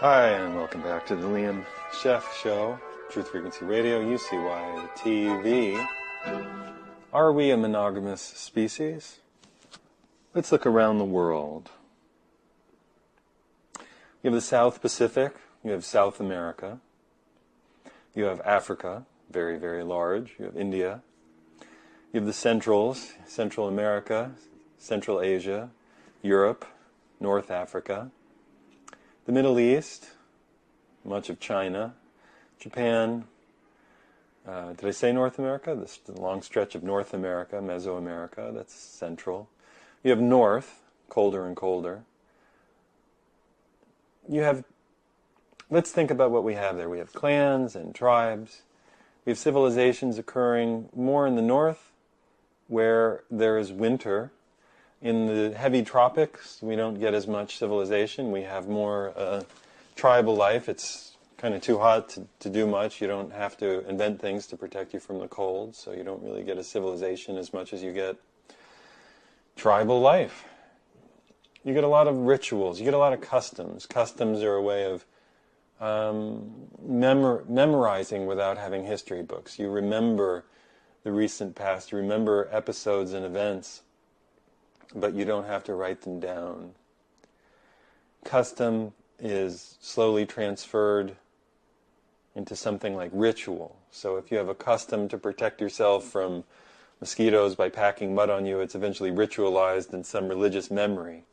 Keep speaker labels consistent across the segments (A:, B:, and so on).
A: Hi, and welcome back to the Liam Scheff Show, Truth Frequency Radio, UCY TV. Are we a monogamous species? Let's look around the world. You have the South Pacific, you have South America, you have Africa, very, very large, you have India, you have the Centrals, Central America, Central Asia, Europe, North Africa, the Middle East, much of China, Japan, did I say North America? This the long stretch of North America, Mesoamerica, that's central. You have North, colder and colder. You have, let's think about what we have there. We have clans and tribes. We have civilizations occurring more in the north, where there is winter. In the heavy tropics, we don't get as much civilization. We have more tribal life. It's kind of too hot to do much. You don't have to invent things to protect you from the cold, so you don't really get a civilization as much as you get tribal life. You get a lot of rituals. You get a lot of customs. Customs are a way of memorizing without having history books. You remember the recent past. You remember episodes and events, but you don't have to write them down. Custom is slowly transferred into something like ritual. So if you have a custom to protect yourself from mosquitoes by packing mud on you, it's eventually ritualized in some religious memory.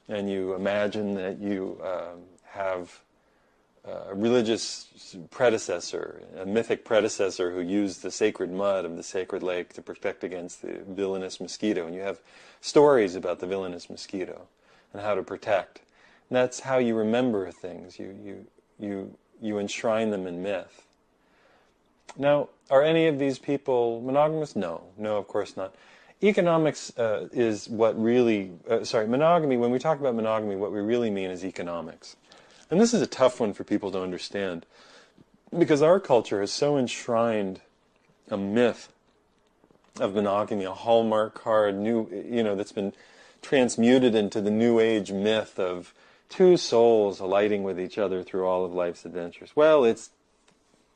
A: And you imagine that you have a religious predecessor, a mythic predecessor who used the sacred mud of the sacred lake to protect against the villainous mosquito. And you have stories about the villainous mosquito and how to protect. And that's how you remember things. You enshrine them in myth. Now, are any of these people monogamous? No, of course not. Economics is what really, monogamy, when we talk about monogamy, what we really mean is economics. And this is a tough one for people to understand, because our culture has so enshrined a myth of monogamy, a Hallmark card, that's been transmuted into the New Age myth of two souls alighting with each other through all of life's adventures. Well, it's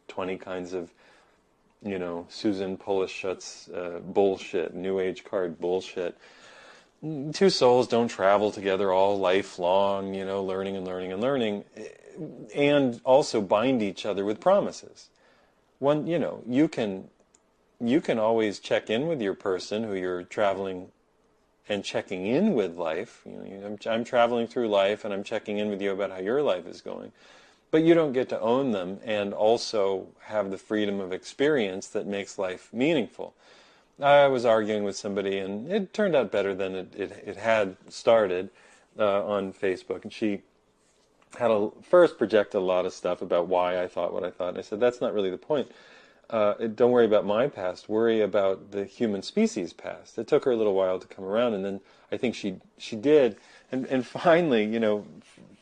A: 20 kinds of, Susan Polishchuk's bullshit, New Age card bullshit. Two souls don't travel together all lifelong, learning and learning and learning, and also bind each other with promises. One, you can always check in with your person who you're traveling and checking in with life. I'm traveling through life and I'm checking in with you about how your life is going. But you don't get to own them and also have the freedom of experience that makes life meaningful. I was arguing with somebody, and it turned out better than it had started on Facebook. And she had first projected a lot of stuff about why I thought what I thought. And I said, that's not really the point. Don't worry about my past. Worry about the human species past. It took her a little while to come around, and then I think she did. And finally,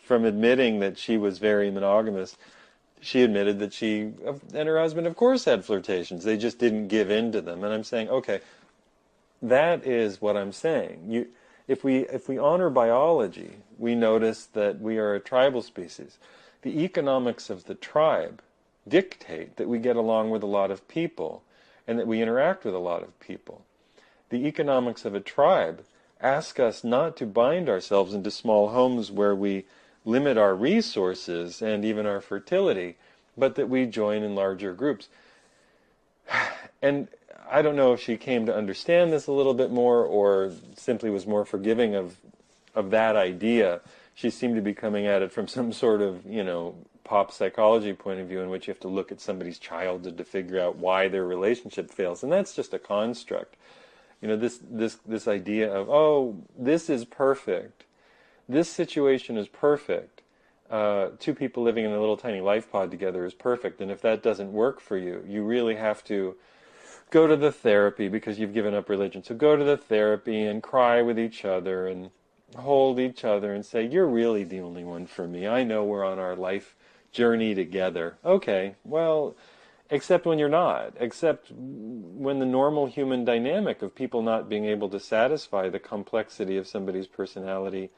A: from admitting that she was very monogamous, she admitted that she and her husband, of course, had flirtations. They just didn't give in to them. And I'm saying, okay, that is what I'm saying. If we honor biology, we notice that we are a tribal species. The economics of the tribe dictate that we get along with a lot of people and that we interact with a lot of people. The economics of a tribe ask us not to bind ourselves into small homes where we limit our resources and even our fertility, but that we join in larger groups. And I don't know if she came to understand this a little bit more or simply was more forgiving of that idea. She seemed to be coming at it from some sort of, pop psychology point of view in which you have to look at somebody's childhood to figure out why their relationship fails. And that's just a construct. This idea of, oh, this is perfect. This situation is perfect. Two people living in a little tiny life pod together is perfect. And if that doesn't work for you, you really have to go to the therapy because you've given up religion. So go to the therapy and cry with each other and hold each other and say, you're really the only one for me. I know we're on our life journey together. Okay, well, except when you're not. Except when the normal human dynamic of people not being able to satisfy the complexity of somebody's personality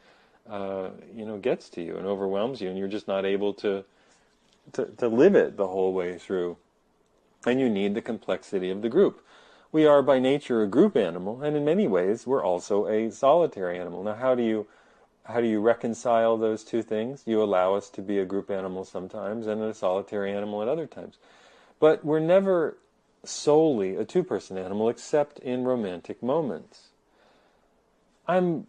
A: gets to you and overwhelms you, and you're just not able to live it the whole way through. And you need the complexity of the group. We are by nature a group animal, and in many ways we're also a solitary animal. Now, how do you reconcile those two things? You allow us to be a group animal sometimes and a solitary animal at other times. But we're never solely a two-person animal except in romantic moments. I'm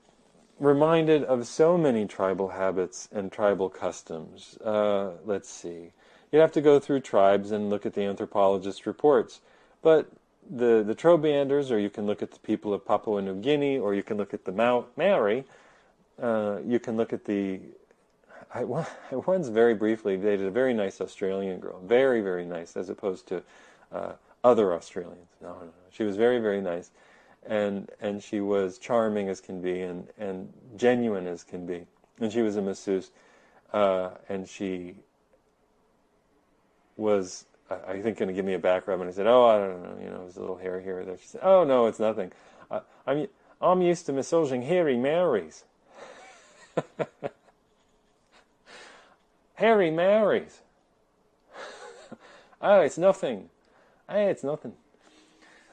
A: reminded of so many tribal habits and tribal customs. Let's see. You'd have to go through tribes and look at the anthropologist reports. But the Trobrianders, or you can look at the people of Papua New Guinea, or you can look at the Maori, you can look at the... I once very briefly dated a very nice Australian girl. Very, very nice, as opposed to other Australians. No. She was very, very nice. And she was charming as can be and genuine as can be. And she was a masseuse. And she was, I think, going to give me a back rub. And I said, oh, I don't know, there's a little hair here or there. She said, oh, no, it's nothing. I'm used to massaging hairy Maoris. Hairy Maoris. Oh, it's nothing. Hey, it's nothing.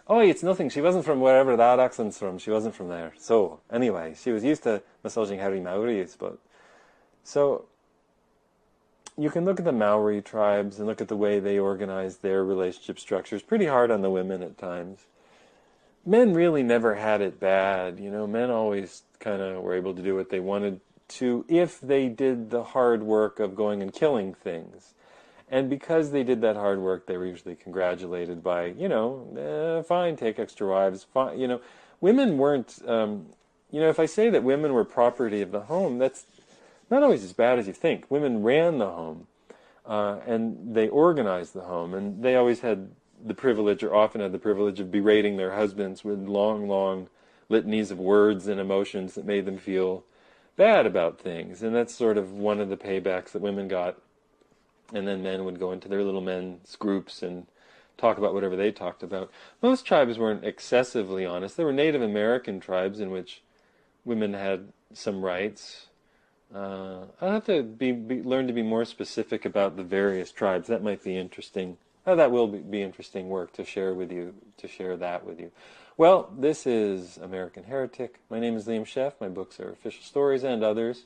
A: Oh, it's nothing. She wasn't from wherever that accent's from. She wasn't from there. So, anyway, she was used to massaging hairy Maoris. But so, you can look at the Maori tribes and look at the way they organize their relationship structures. Pretty hard on the women at times. Men really never had it bad. Men always kind of were able to do what they wanted to if they did the hard work of going and killing things. And because they did that hard work, they were usually congratulated by, fine, take extra wives. Fine, women weren't, if I say that women were property of the home, that's not always as bad as you think. Women ran the home, and they organized the home, and they always had the privilege, or often had the privilege, of berating their husbands with long, long litanies of words and emotions that made them feel bad about things. And that's sort of one of the paybacks that women got. And then men would go into their little men's groups and talk about whatever they talked about. Most tribes weren't excessively honest. There were Native American tribes in which women had some rights. I'll have to learn to be more specific about the various tribes. That might be interesting. That will be interesting work to share with you, to share that with you. Well, this is American Heretic. My name is Liam Scheff. My books are Official Stories and others.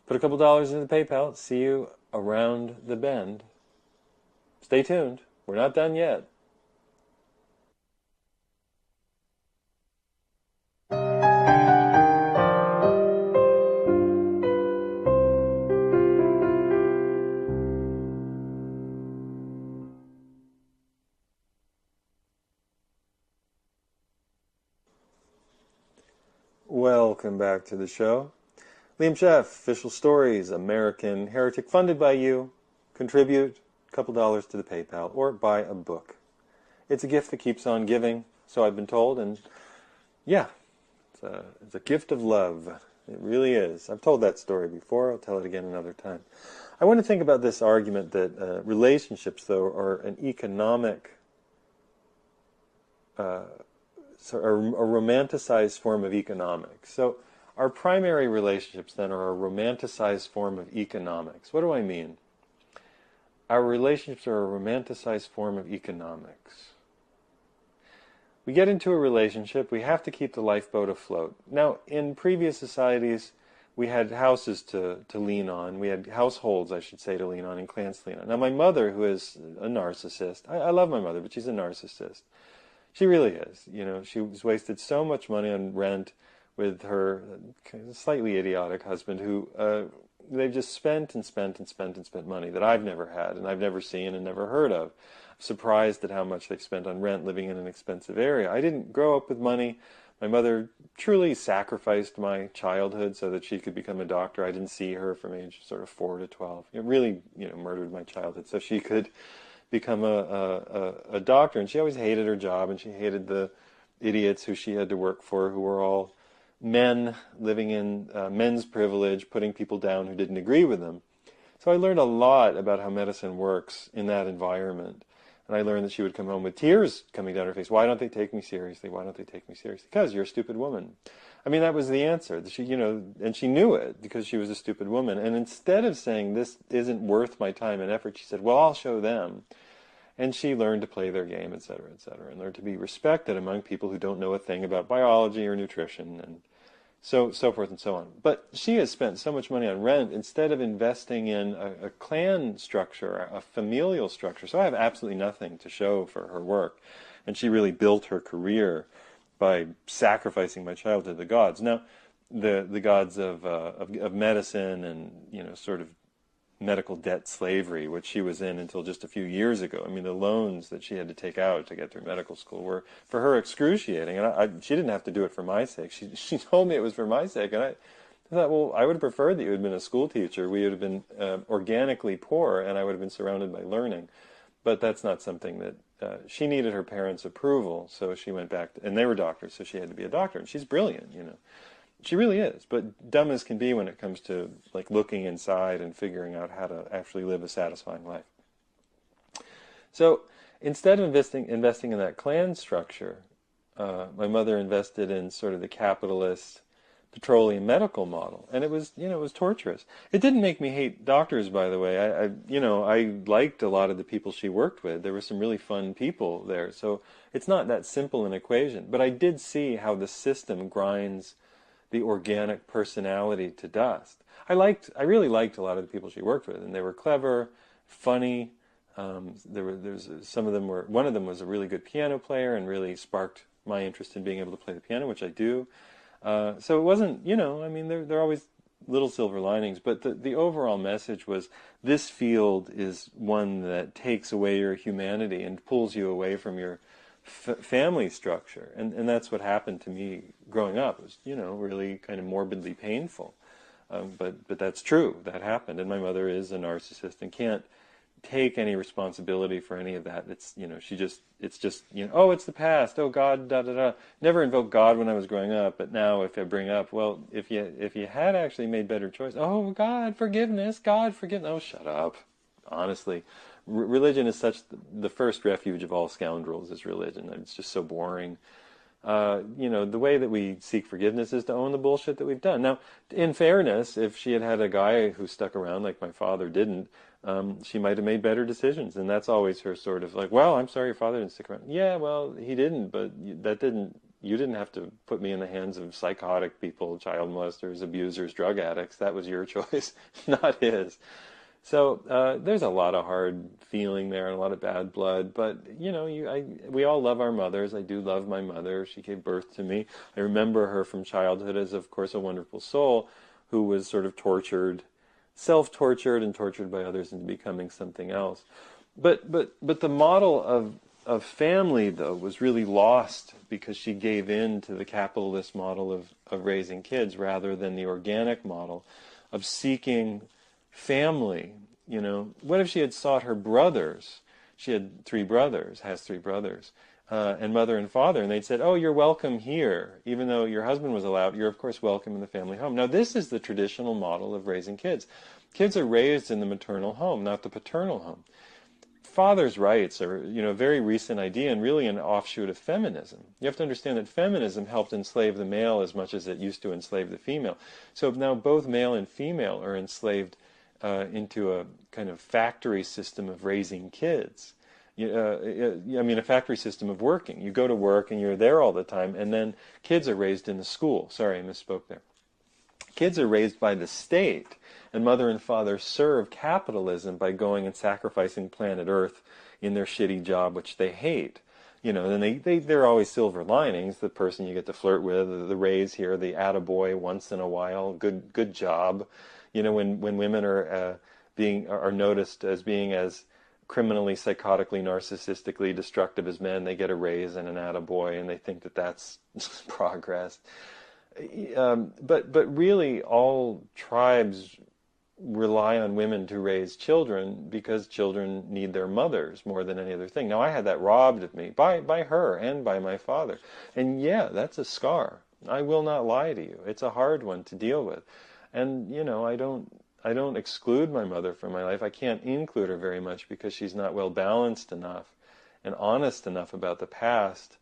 A: Put a couple dollars into the PayPal. See you around the bend. Stay tuned. We're not done yet. Welcome back to the show. Liam Scheff, Official Stories, American Heretic, funded by you. Contribute a couple dollars to the PayPal, or buy a book. It's a gift that keeps on giving, so I've been told, and yeah, it's a gift of love. It really is. I've told that story before. I'll tell it again another time. I want to think about this argument that relationships, though, are an economic, a romanticized form of economics. So our primary relationships, then, are a romanticized form of economics. What do I mean? Our relationships are a romanticized form of economics. We get into a relationship, we have to keep the lifeboat afloat. Now, in previous societies, we had houses to lean on. We had households, I should say, to lean on, and clans to lean on. Now, my mother, who is a narcissist, I love my mother, but she's a narcissist. She really is. She's wasted so much money on rent with her slightly idiotic husband, who they've just spent and spent and spent and spent money that I've never had and I've never seen and never heard of. I'm surprised at how much they've spent on rent living in an expensive area. I didn't grow up with money. My mother truly sacrificed my childhood so that she could become a doctor. I didn't see her from age sort of 4 to 12. It really, murdered my childhood so she could become a doctor. And she always hated her job, and she hated the idiots who she had to work for, who were all men living in men's privilege, putting people down who didn't agree with them. So I learned a lot about how medicine works in that environment. And I learned that she would come home with tears coming down her face. Why don't they take me seriously? Why don't they take me seriously? Because you're a stupid woman. I mean, that was the answer. She, and she knew it because she was a stupid woman. And instead of saying, this isn't worth my time and effort, she said, well, I'll show them. And she learned to play their game, et cetera, and learned to be respected among people who don't know a thing about biology or nutrition, and so forth and so on. But she has spent so much money on rent instead of investing in a clan structure, a familial structure. So I have absolutely nothing to show for her work. And she really built her career by sacrificing my child to the gods. Now, the gods of medicine and, sort of medical debt slavery, which she was in until just a few years ago. I mean, the loans that she had to take out to get through medical school were, for her, excruciating. And she didn't have to do it for my sake. She told me it was for my sake. And I thought, well, I would have preferred that you had been a school teacher. We would have been organically poor, and I would have been surrounded by learning. But that's not something that she needed her parents' approval, so she went back, and they were doctors, so she had to be a doctor. And she's brilliant, She really is, but dumb as can be when it comes to like looking inside and figuring out how to actually live a satisfying life. So instead of investing in that clan structure, my mother invested in sort of the capitalist petroleum medical model, and it was torturous. It didn't make me hate doctors, by the way. I liked a lot of the people she worked with. There were some really fun people there, so it's not that simple an equation. But I did see how the system grinds the organic personality to dust. I really liked a lot of the people she worked with, and they were clever, funny. Some of them were. One of them was a really good piano player, and really sparked my interest in being able to play the piano, which I do. So it wasn't, there are always little silver linings, but the overall message was this field is one that takes away your humanity and pulls you away from your family structure, and that's what happened to me growing up. It was, really kind of morbidly painful, but that's true. That happened, and my mother is a narcissist and can't take any responsibility for any of that. It's it's just oh, it's the past. Oh, God, da da da. Never invoked God when I was growing up, but now if I bring up, well, if you had actually made better choices, oh, God, forgiveness, God, forgiveness. Oh, shut up. Honestly. Religion is such the first refuge of all scoundrels is religion. It's just so boring. The way that we seek forgiveness is to own the bullshit that we've done. Now, in fairness, if she had a guy who stuck around like my father didn't, she might have made better decisions. And that's always her sort of like, well, I'm sorry your father didn't stick around. Yeah, well, he didn't, but you didn't have to put me in the hands of psychotic people, child molesters, abusers, drug addicts. That was your choice, not his. So there's a lot of hard feeling there and a lot of bad blood, but we all love our mothers. I do love my mother. She gave birth to me. I remember her from childhood as, of course, a wonderful soul who was sort of tortured, self-tortured and tortured by others into becoming something else. But the model of family, though, was really lost because she gave in to the capitalist model of raising kids rather than the organic model of seeking family. What if she had sought her brothers? She had has three brothers, and mother and father, and they'd said, oh, you're welcome here. Even though your husband was allowed, you're of course welcome in the family home. Now this is the traditional model of raising kids. Kids are raised in the maternal home, not the paternal home. Father's rights are, a very recent idea and really an offshoot of feminism. You have to understand that feminism helped enslave the male as much as it used to enslave the female. So now both male and female are enslaved into a kind of factory system of raising kids. A factory system of working. You go to work and you're there all the time, and then kids are raised in the school. Sorry, I misspoke there. Kids are raised by the state, and mother and father serve capitalism by going and sacrificing planet Earth in their shitty job, which they hate. Then there are always silver linings. The person you get to flirt with, the raise here, the attaboy once in a while, good job. When women are noticed as being as criminally, psychotically, narcissistically destructive as men, they get a raise and an attaboy, and they think that that's progress. But really, all tribes rely on women to raise children because children need their mothers more than any other thing. Now, I had that robbed of me by her and by my father. And yeah, that's a scar. I will not lie to you. It's a hard one to deal with. And, I don't exclude my mother from my life. I can't include her very much because she's not well balanced enough and honest enough about the past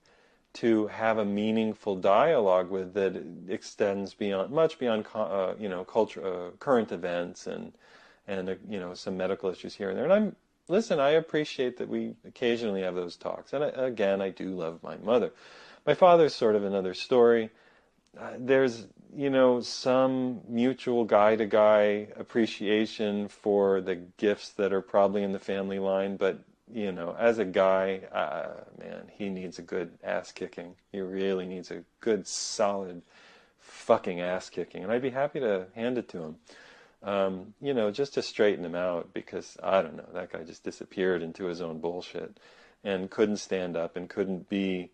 A: to have a meaningful dialogue with that extends beyond, much beyond, culture, current events and some medical issues here and there. And listen, I appreciate that we occasionally have those talks. And again, I do love my mother. My father's sort of another story. There's, some mutual guy-to-guy appreciation for the gifts that are probably in the family line, but, as a guy, man, he needs a good ass-kicking. He really needs a good, solid fucking ass-kicking, and I'd be happy to hand it to him. Just to straighten him out, because, I don't know, that guy just disappeared into his own bullshit and couldn't stand up and couldn't be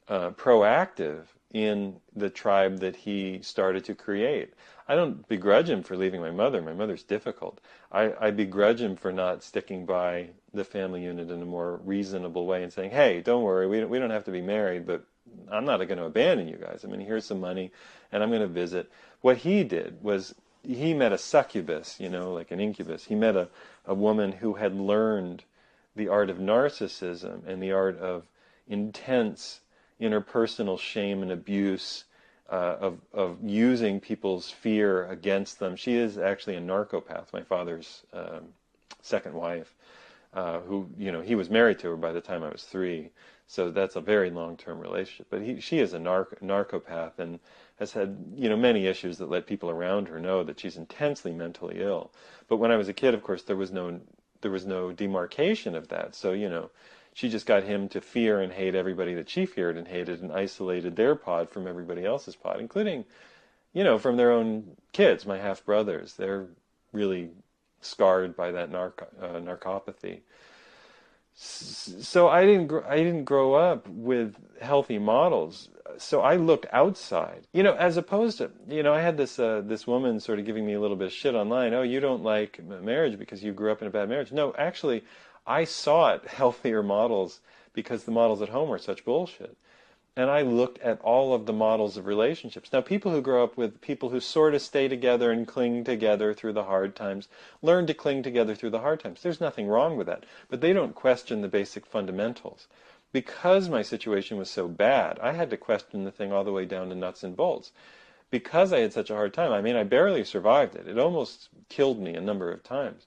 A: proactive in the tribe that he started to create. I don't begrudge him for leaving my mother. My mother's difficult. I begrudge him for not sticking by the family unit in a more reasonable way and saying, hey, don't worry, we don't have to be married, but I'm not going to abandon you guys. I mean, here's some money, and I'm going to visit. What he did was he met a succubus, like an incubus. He met a woman who had learned the art of narcissism and the art of intense interpersonal shame and abuse, of using people's fear against them. She is actually a narcopath, my father's second wife, who, he was married to her by the time I was 3, so that's a very long-term relationship. But she is a narcopath and has had, many issues that let people around her know that she's intensely mentally ill. But when I was a kid, of course, there was no demarcation of that. So, she just got him to fear and hate everybody that she feared and hated, and isolated their pod from everybody else's pod, including, from their own kids, my half-brothers. They're really scarred by that narcopathy. So I didn't grow up with healthy models. So I looked outside, as opposed to, I had this woman sort of giving me a little bit of shit online. Oh, you don't like marriage because you grew up in a bad marriage. No, actually, I sought healthier models because the models at home were such bullshit. And I looked at all of the models of relationships. Now, people who grow up with people who sort of stay together and cling together through the hard times, learn to cling together through the hard times. There's nothing wrong with that. But they don't question the basic fundamentals. Because my situation was so bad, I had to question the thing all the way down to nuts and bolts. Because I had such a hard time, I barely survived it. It almost killed me a number of times.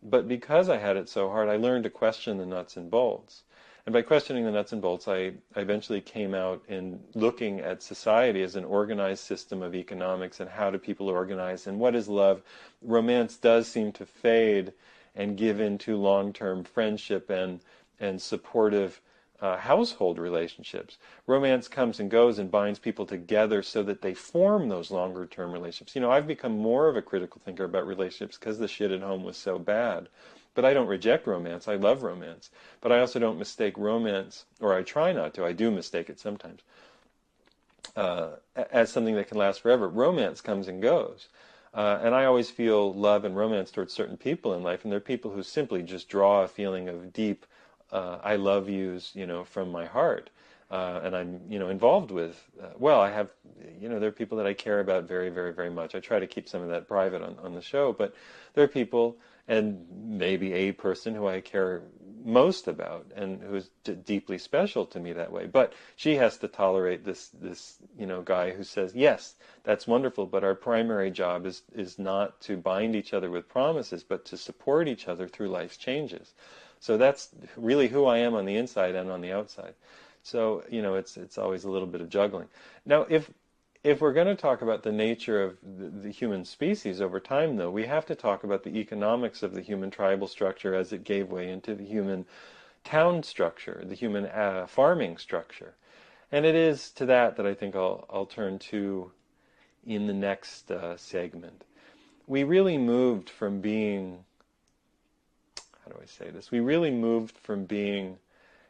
A: But because I had it so hard, I learned to question the nuts and bolts. And by questioning the nuts and bolts, I eventually came out in looking at society as an organized system of economics and how do people organize and what is love. Romance does seem to fade and give into long-term friendship and supportive household relationships. Romance comes and goes and binds people together so that they form those longer-term relationships. I've become more of a critical thinker about relationships because the shit at home was so bad. But I don't reject romance. I love romance. But I also don't mistake romance, or I try not to. I do mistake it sometimes, as something that can last forever. Romance comes and goes. And I always feel love and romance towards certain people in life, and there are people who simply just draw a feeling of deep I love yous, from my heart. And I'm, involved with, I have, there are people that I care about very, very, very much. I try to keep some of that private on the show, but there are people, and maybe a person who I care most about and who is deeply special to me that way. But she has to tolerate this guy who says, yes, that's wonderful, but our primary job is not to bind each other with promises, but to support each other through life's changes. So that's really who I am on the inside and on the outside. So, it's always a little bit of juggling. Now, if we're going to talk about the nature of the human species over time, though, we have to talk about the economics of the human tribal structure as it gave way into the human town structure, the human farming structure. And it is to that I think I'll turn to in the next segment. We really moved from being... How do I say this? We really moved from being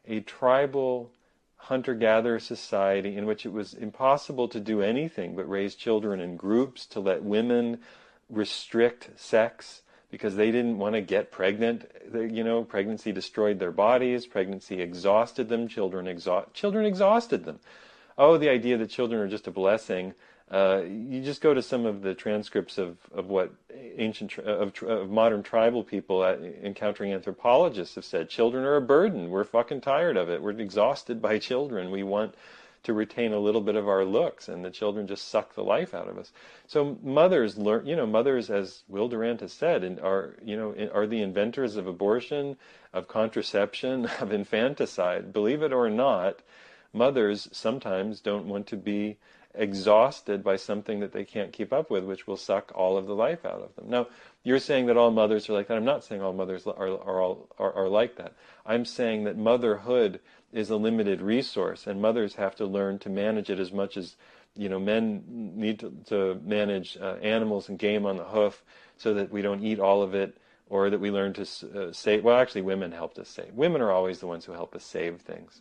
A: a tribal hunter-gatherer society in which it was impossible to do anything but raise children in groups, to let women restrict sex because they didn't want to get pregnant. Pregnancy destroyed their bodies. Pregnancy exhausted them. Children exhausted them. Oh, the idea that children are just a blessing You just go to some of the transcripts of what of modern tribal people encountering anthropologists have said. Children are a burden. We're fucking tired of it. We're exhausted by children. We want to retain a little bit of our looks, and the children just suck the life out of us. So mothers learn, mothers, as Will Durant has said, are the inventors of abortion, of contraception, of infanticide. Believe it or not, mothers sometimes don't want to be exhausted by something that they can't keep up with, which will suck all of the life out of them. Now, you're saying that all mothers are like that. I'm not saying all mothers are like that. I'm saying that motherhood is a limited resource, and mothers have to learn to manage it as much as men need to manage animals and game on the hoof, so that we don't eat all of it, or that we learn to save. Well, actually, women helped us save. Women are always the ones who help us save things.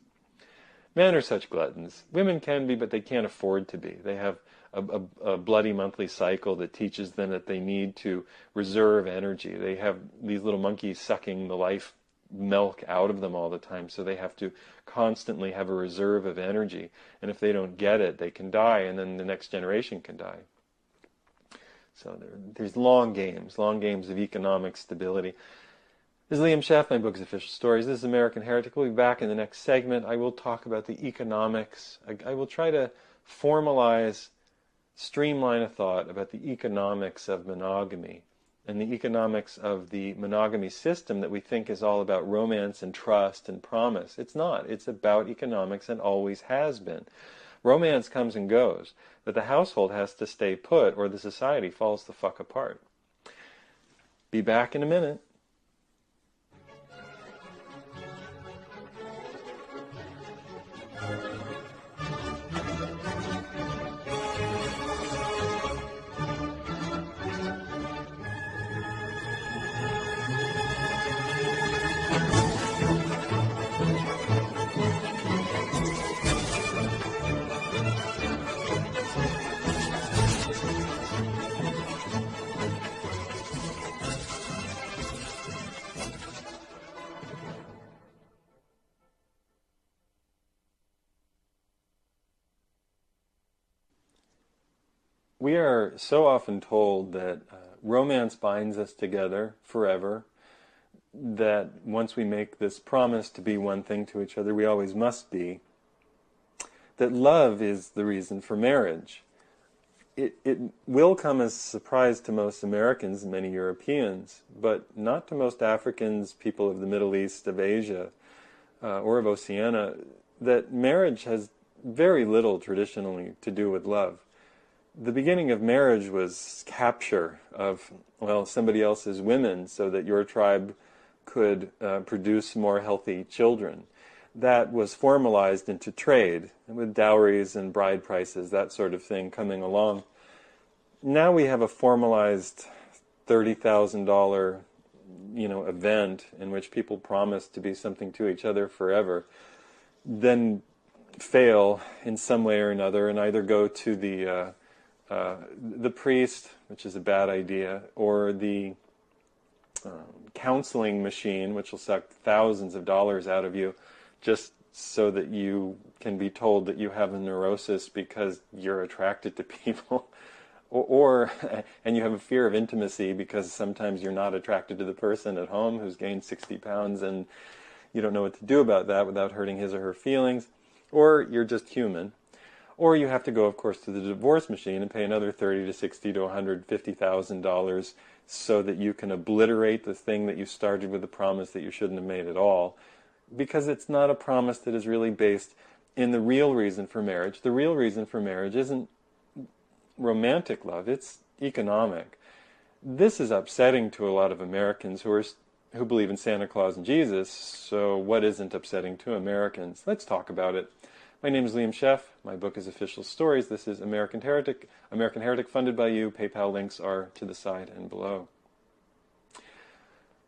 A: Men are such gluttons. Women can be, but they can't afford to be. They have a bloody monthly cycle that teaches them that they need to reserve energy. They have these little monkeys sucking the life milk out of them all the time, so they have to constantly have a reserve of energy. And if they don't get it, they can die, and then the next generation can die. So there's long games of economic stability. This is Liam Scheff. My book is Official Stories. This is American Heretic. We'll be back in the next segment. I will talk about the economics. I will try to formalize, streamline a thought about the economics of monogamy and the economics of the monogamy system that we think is all about romance and trust and promise. It's not. It's about economics and always has been. Romance comes and goes, but the household has to stay put or the society falls the fuck apart. Be back in a minute. We are so often told that romance binds us together forever, that once we make this promise to be one thing to each other, we always must be, that love is the reason for marriage. It will come as a surprise to most Americans and many Europeans, but not to most Africans, people of the Middle East, of Asia, or of Oceania, that marriage has very little traditionally to do with love. The beginning of marriage was capture of, somebody else's women so that your tribe could produce more healthy children. That was formalized into trade, with dowries and bride prices, that sort of thing coming along. Now we have a formalized $30,000, event in which people promise to be something to each other forever, then fail in some way or another and either go to the priest, which is a bad idea, or the counseling machine, which will suck thousands of dollars out of you just so that you can be told that you have a neurosis because you're attracted to people. And you have a fear of intimacy because sometimes you're not attracted to the person at home who's gained 60 pounds and you don't know what to do about that without hurting his or her feelings. Or you're just human. Or you have to go, of course, to the divorce machine and pay another $30,000 to $60,000 to $150,000 so that you can obliterate the thing that you started with a promise that you shouldn't have made at all. Because it's not a promise that is really based in the real reason for marriage. The real reason for marriage isn't romantic love, it's economic. This is upsetting to a lot of Americans who believe in Santa Claus and Jesus, so what isn't upsetting to Americans? Let's talk about it. My name is Liam Scheff. My book is Official Stories. This is American Heretic funded by you. PayPal links are to the side and below.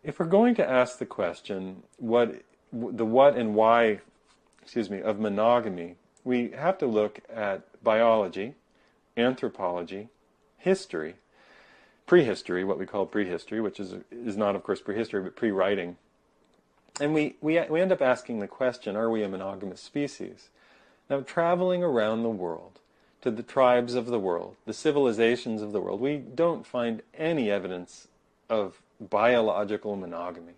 A: If we're going to ask the question, what and why, of monogamy, we have to look at biology, anthropology, history, prehistory, what we call prehistory, which is not, of course, prehistory, but pre-writing. And we end up asking the question, are we a monogamous species? Now, traveling around the world, to the tribes of the world, the civilizations of the world, we don't find any evidence of biological monogamy.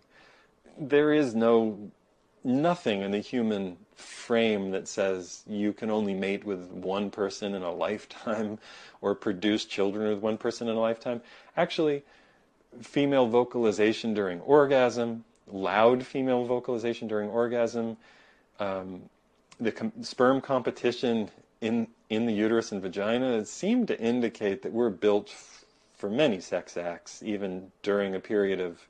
A: There is nothing in the human frame that says you can only mate with one person in a lifetime or produce children with one person in a lifetime. Actually, female vocalization during orgasm, loud female vocalization during orgasm, the sperm competition in the uterus and vagina seem to indicate that we're built for many sex acts, even during a period of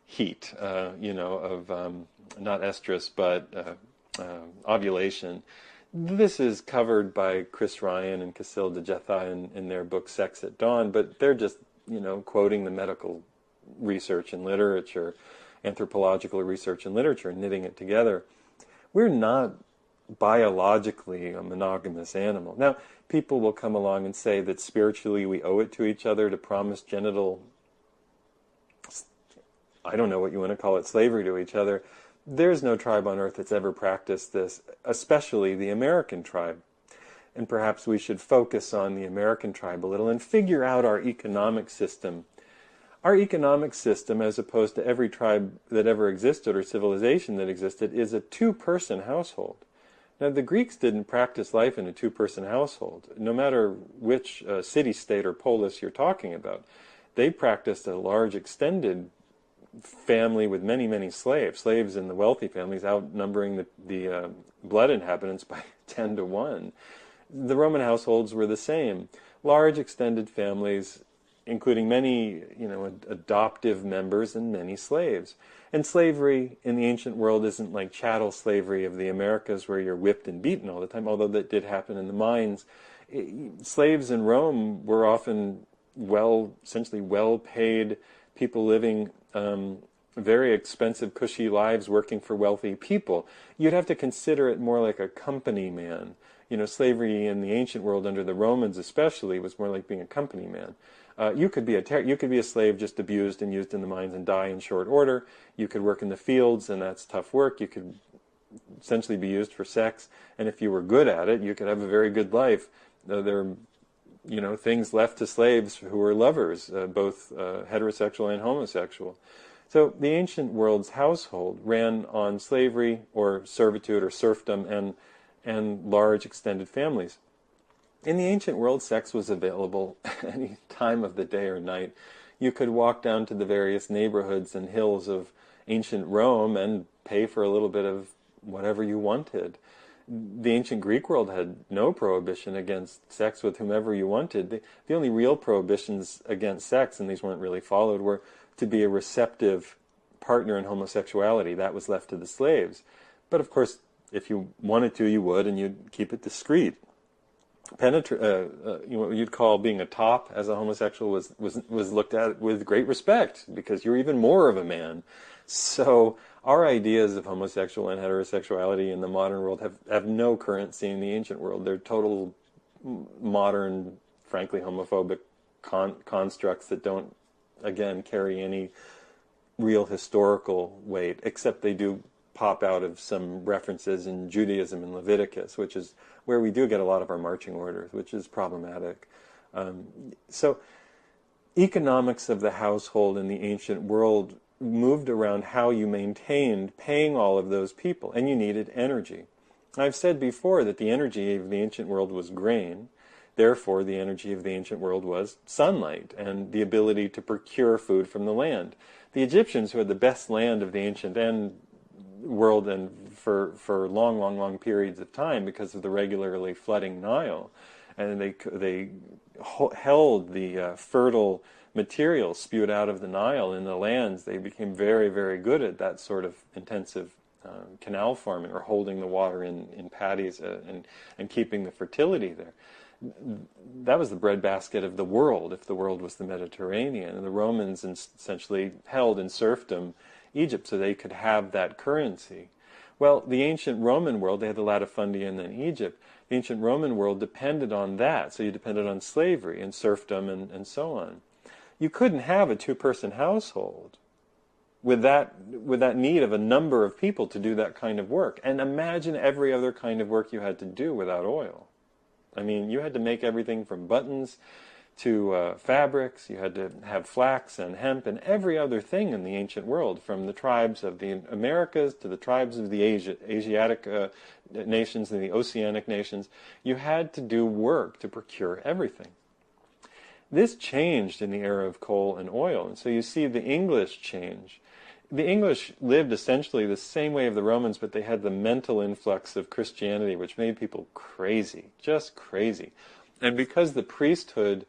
A: heat, not estrus, but ovulation. This is covered by Chris Ryan and Casilda Jethai in their book Sex at Dawn, but they're just, quoting the medical research and literature, anthropological research and literature, and knitting it together. We're not biologically a monogamous animal. Now, people will come along and say that spiritually we owe it to each other to promise genital, I don't know what you want to call it, slavery to each other. There's no tribe on earth that's ever practiced this, especially the American tribe. And perhaps we should focus on the American tribe a little and figure out our economic system. Our economic system, as opposed to every tribe that ever existed or civilization that existed, is a two-person household. Now, the Greeks didn't practice life in a two-person household. No matter which city-state or polis you're talking about, they practiced a large extended family with many, many slaves. Slaves in the wealthy families outnumbering the blood inhabitants by 10 to 1. The Roman households were the same. Large extended families, including many, adoptive members and many slaves. And slavery in the ancient world isn't like chattel slavery of the Americas where you're whipped and beaten all the time, although that did happen in the mines. Slaves in Rome were often essentially well-paid people living very expensive, cushy lives working for wealthy people. You'd have to consider it more like a company man. Slavery in the ancient world under the Romans especially was more like being a company man. You could be a slave just abused and used in the mines and die in short order. You could work in the fields, and that's tough work. You could essentially be used for sex, and if you were good at it, you could have a very good life. There are, things left to slaves who were lovers, both heterosexual and homosexual. So the ancient world's household ran on slavery or servitude or serfdom and large extended families. In the ancient world, sex was available any time of the day or night. You could walk down to the various neighborhoods and hills of ancient Rome and pay for a little bit of whatever you wanted. The ancient Greek world had no prohibition against sex with whomever you wanted. The only real prohibitions against sex, and these weren't really followed, were to be a receptive partner in homosexuality. That was left to the slaves. But of course, if you wanted to, you would, and you'd keep it discreet. What you'd call being a top as a homosexual was looked at with great respect because you're even more of a man. So our ideas of homosexual and heterosexuality in the modern world have no currency in the ancient world. They're total modern, frankly homophobic constructs that don't, again, carry any real historical weight, except they do pop out of some references in Judaism and Leviticus, which is where we do get a lot of our marching orders, which is problematic. So economics of the household in the ancient world moved around how you maintained paying all of those people, and you needed energy. I've said before that the energy of the ancient world was grain. Therefore, the energy of the ancient world was sunlight and the ability to procure food from the land. The Egyptians, who had the best land of the ancient world and for long, long, long periods of time because of the regularly flooding Nile, and they held the fertile material spewed out of the Nile in the lands. They became very, very good at that sort of intensive canal farming, or holding the water in paddies and keeping the fertility there. That was the breadbasket of the world, if the world was the Mediterranean. And the Romans essentially held in serfdom Egypt so they could have that currency. Well, the ancient Roman world, they had the latifundia and then Egypt. The ancient Roman world depended on that, so you depended on slavery and serfdom and so on. You couldn't have a two-person household with that need of a number of people to do that kind of work. And imagine every other kind of work you had to do without oil. I mean, you had to make everything from buttons to fabrics. You had to have flax and hemp and every other thing in the ancient world, from the tribes of the Americas to the tribes of the Asiatic nations and the Oceanic nations. You had to do work to procure everything. This changed in the era of coal and oil, and so you see the English change. The English lived essentially the same way of the Romans, but they had the mental influx of Christianity, which made people crazy, just crazy. And because the priesthood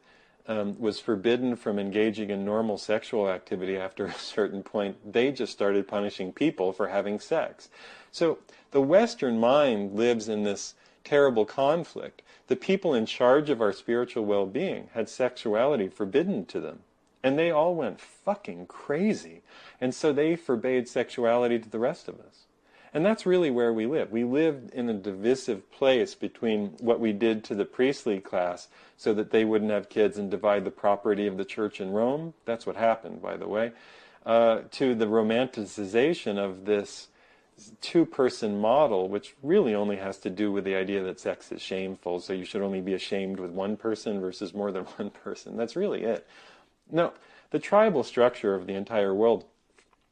A: was forbidden from engaging in normal sexual activity after a certain point, they just started punishing people for having sex. So the Western mind lives in this terrible conflict. The people in charge of our spiritual well-being had sexuality forbidden to them, and they all went fucking crazy. And so they forbade sexuality to the rest of us. And that's really where we live. We lived in a divisive place between what we did to the priestly class so that they wouldn't have kids and divide the property of the church in Rome. That's what happened, by the way. To the romanticization of this two-person model, which really only has to do with the idea that sex is shameful, so you should only be ashamed with one person versus more than one person. That's really it. Now, the tribal structure of the entire world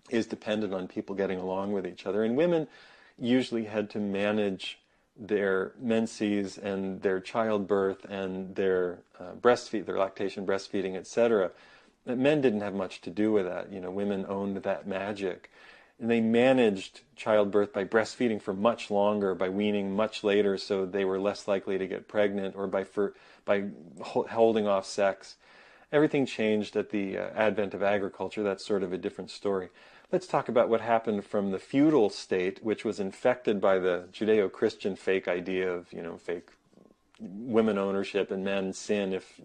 A: is dependent on people getting along with each other, and women usually had to manage their menses and their childbirth and their their lactation, breastfeeding, etc. Men didn't have much to do with that. You know, women owned that magic, and they managed childbirth by breastfeeding for much longer, by weaning much later, so they were less likely to get pregnant, or by holding off sex. Everything changed at the advent of agriculture. That's sort of a different story. Let's talk about what happened from the feudal state, which was infected by the Judeo-Christian fake idea of, fake women ownership and men sin if,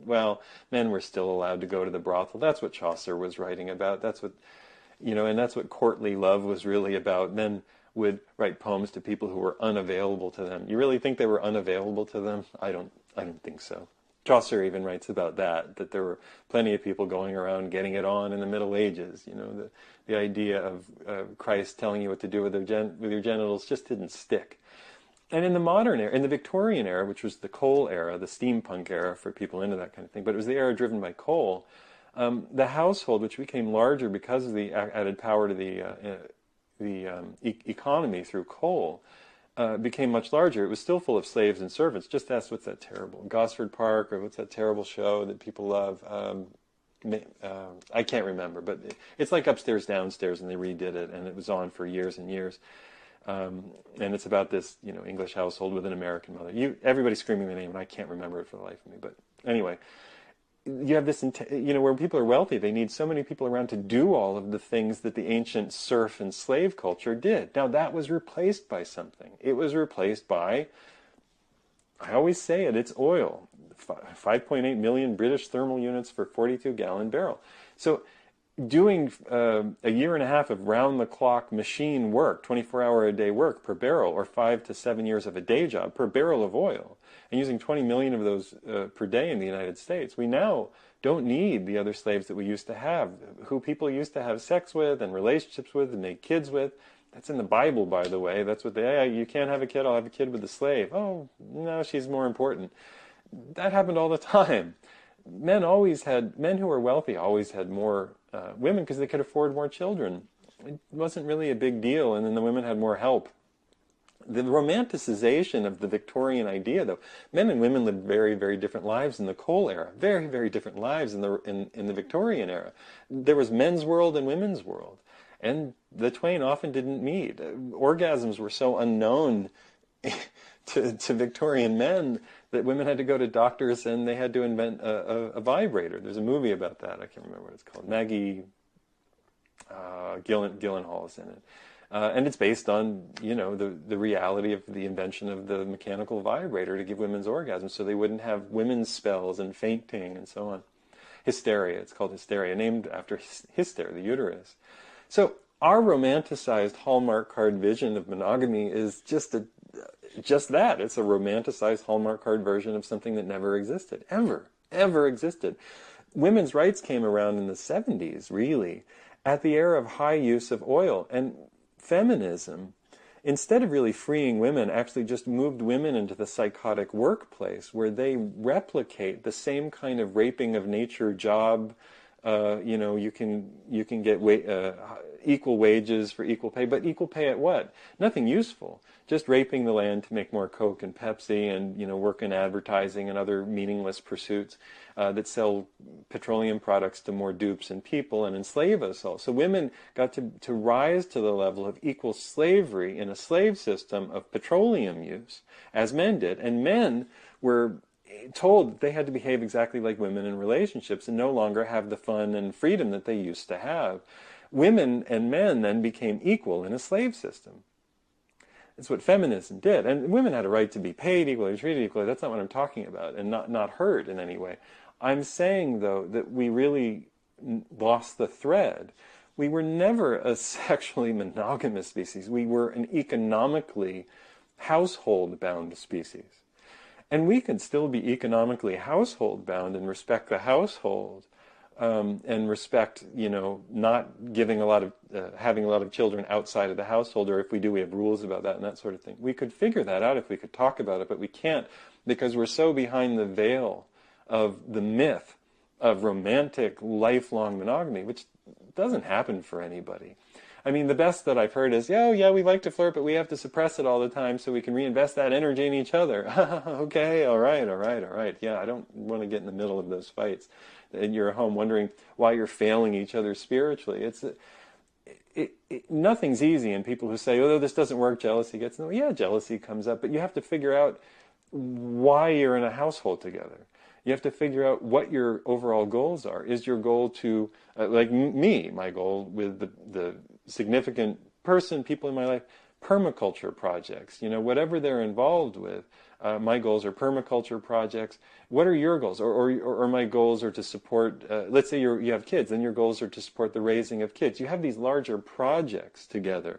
A: men were still allowed to go to the brothel. That's what Chaucer was writing about. That's what, and that's what courtly love was really about. Men would write poems to people who were unavailable to them. You really think they were unavailable to them? I don't think so. Chaucer even writes about that there were plenty of people going around getting it on in the Middle Ages. The idea of Christ telling you what to do with your genitals just didn't stick. And in the modern era, in the Victorian era, which was the coal era, the steampunk era for people into that kind of thing, but it was the era driven by coal, the household, which became larger because of the added power to the economy through coal, became much larger. It was still full of slaves and servants. Just ask, what's that terrible Gosford Park, or what's that terrible show that people love? I can't remember, but it's like Upstairs, Downstairs, and they redid it, and it was on for years and years. And it's about this, English household with an American mother. Everybody's screaming the name, and I can't remember it for the life of me. But anyway, you have this, where people are wealthy, they need so many people around to do all of the things that the ancient serf and slave culture did. Now that was replaced by something. It was replaced by, I always say it, it's oil. 5.8 million British thermal units for 42-gallon barrel. So doing a year and a half of round-the-clock machine work, 24-hour-a-day work per barrel, or 5 to 7 years of a day job per barrel of oil, and using 20 million of those per day in the United States, we now don't need the other slaves that we used to have, who people used to have sex with and relationships with and make kids with. That's in the Bible, by the way. That's what you can't have a kid, I'll have a kid with a slave. Oh, no, she's more important. That happened all the time. Men who were wealthy always had more women because they could afford more children. It wasn't really a big deal, and then the women had more help. The romanticization of the Victorian idea, though, men and women lived very, very different lives in the coal era. Very, very different lives in the Victorian era. There was men's world and women's world, and the twain often didn't meet. Orgasms were so unknown to Victorian men that women had to go to doctors and they had to invent a vibrator. There's a movie about that. I can't remember what it's called. Maggie Gyllenhaal is in it. And it's based on, the reality of the invention of the mechanical vibrator to give women's orgasms so they wouldn't have women's spells and fainting and so on. Hysteria, it's called hysteria, named after hyster, the uterus. So our romanticized Hallmark card vision of monogamy is just that. It's a romanticized Hallmark card version of something that never existed, ever existed. Women's rights came around in the 70s, really, at the era of high use of oil. And feminism instead of really freeing women, actually just moved women into the psychotic workplace where they replicate the same kind of raping of nature job. You can get equal wages for equal pay, but equal pay at what? Nothing useful. Just raping the land to make more Coke and Pepsi, and work in advertising and other meaningless pursuits that sell petroleum products to more dupes and people and enslave us all. So women got to rise to the level of equal slavery in a slave system of petroleum use, as men did, and men were told that they had to behave exactly like women in relationships and no longer have the fun and freedom that they used to have. Women and men then became equal in a slave system. It's what feminism did. And women had a right to be paid equally, treated equally. That's not what I'm talking about, and not hurt in any way. I'm saying, though, that we really lost the thread. We were never a sexually monogamous species. We were an economically household-bound species. And we could still be economically household-bound and respect the household, and respect, not giving having a lot of children outside of the household, or if we do, we have rules about that and that sort of thing. We could figure that out if we could talk about it, but we can't because we're so behind the veil of the myth of romantic, lifelong monogamy, which doesn't happen for anybody. I mean, the best that I've heard is, yeah, we like to flirt, but we have to suppress it all the time so we can reinvest that energy in each other. Okay, all right. Yeah, I don't want to get in the middle of those fights. And you're at home wondering why you're failing each other spiritually. Nothing's easy, and people who say, oh, this doesn't work, jealousy gets in the way. Yeah, jealousy comes up, but you have to figure out why you're in a household together. You have to figure out what your overall goals are. Is your goal to, like me, my goal with the significant people in my life, permaculture projects, whatever they're involved with. My goals are permaculture projects. What are your goals? Or my goals are to support, let's say you have kids, then your goals are to support the raising of kids. You have these larger projects together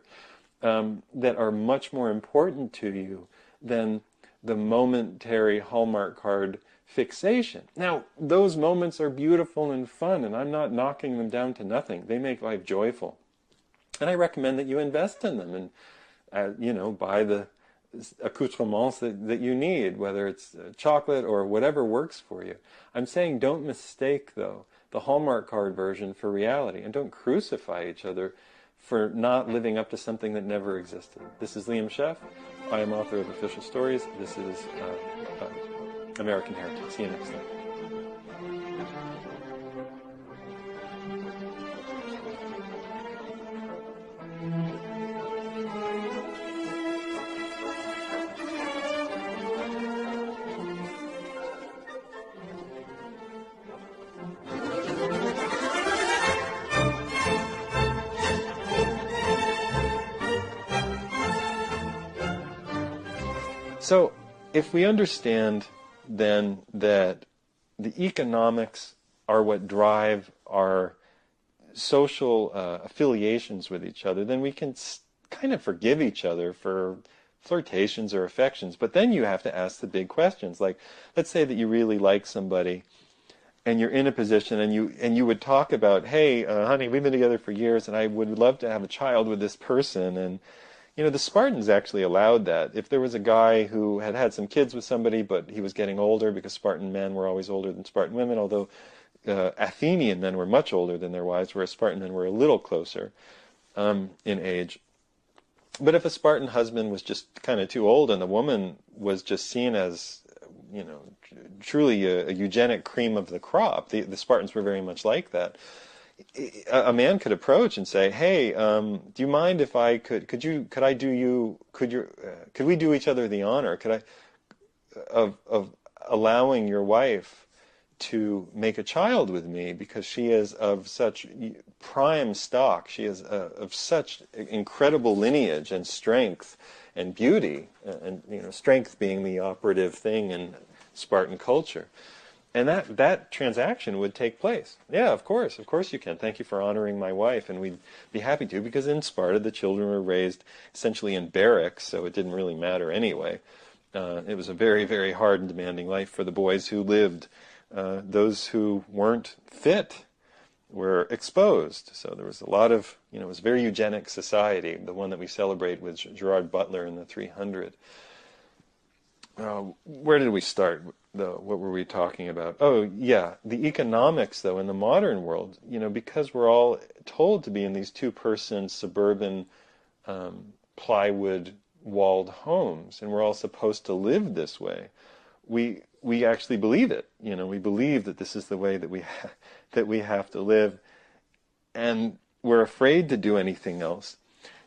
A: that are much more important to you than the momentary Hallmark card fixation. Now, those moments are beautiful and fun, and I'm not knocking them down to nothing. They make life joyful. And I recommend that you invest in them and, buy the accoutrements that you need, whether it's chocolate or whatever works for you. I'm saying don't mistake, though, the Hallmark card version for reality, and don't crucify each other for not living up to something that never existed. This is Liam Scheff. I am author of Official Stories. This is American Heritage. See you next time. So, if we understand then that the economics are what drive our social affiliations with each other, then we can kind of forgive each other for flirtations or affections. But then you have to ask the big questions. Like, let's say that you really like somebody, and you're in a position, and you would talk about, hey, honey, we've been together for years, and I would love to have a child with this person, and the Spartans actually allowed that. If there was a guy who had had some kids with somebody, but he was getting older, because Spartan men were always older than Spartan women, although Athenian men were much older than their wives, whereas Spartan men were a little closer in age. But if a Spartan husband was just kind of too old and the woman was just seen as, truly a eugenic cream of the crop, the Spartans were very much like that. A man could approach and say, "Hey, do you mind if I could we do each other the honor? Of allowing your wife to make a child with me, because she is of such prime stock. She is of such incredible lineage and strength and beauty, and strength being the operative thing in Spartan culture." And that transaction would take place. Yeah, of course you can. Thank you for honoring my wife, and we'd be happy to, because in Sparta the children were raised essentially in barracks, so it didn't really matter anyway. It was a very, very hard and demanding life for the boys who lived. Those who weren't fit were exposed. So there was a lot of, it was a very eugenic society, the one that we celebrate with Gerard Butler in the 300. Where did we start, though? What were we talking about? Oh, yeah, the economics, though, in the modern world, because we're all told to be in these two-person suburban plywood walled homes, and we're all supposed to live this way, we actually believe it. We believe that this is the way that we have to live, and we're afraid to do anything else.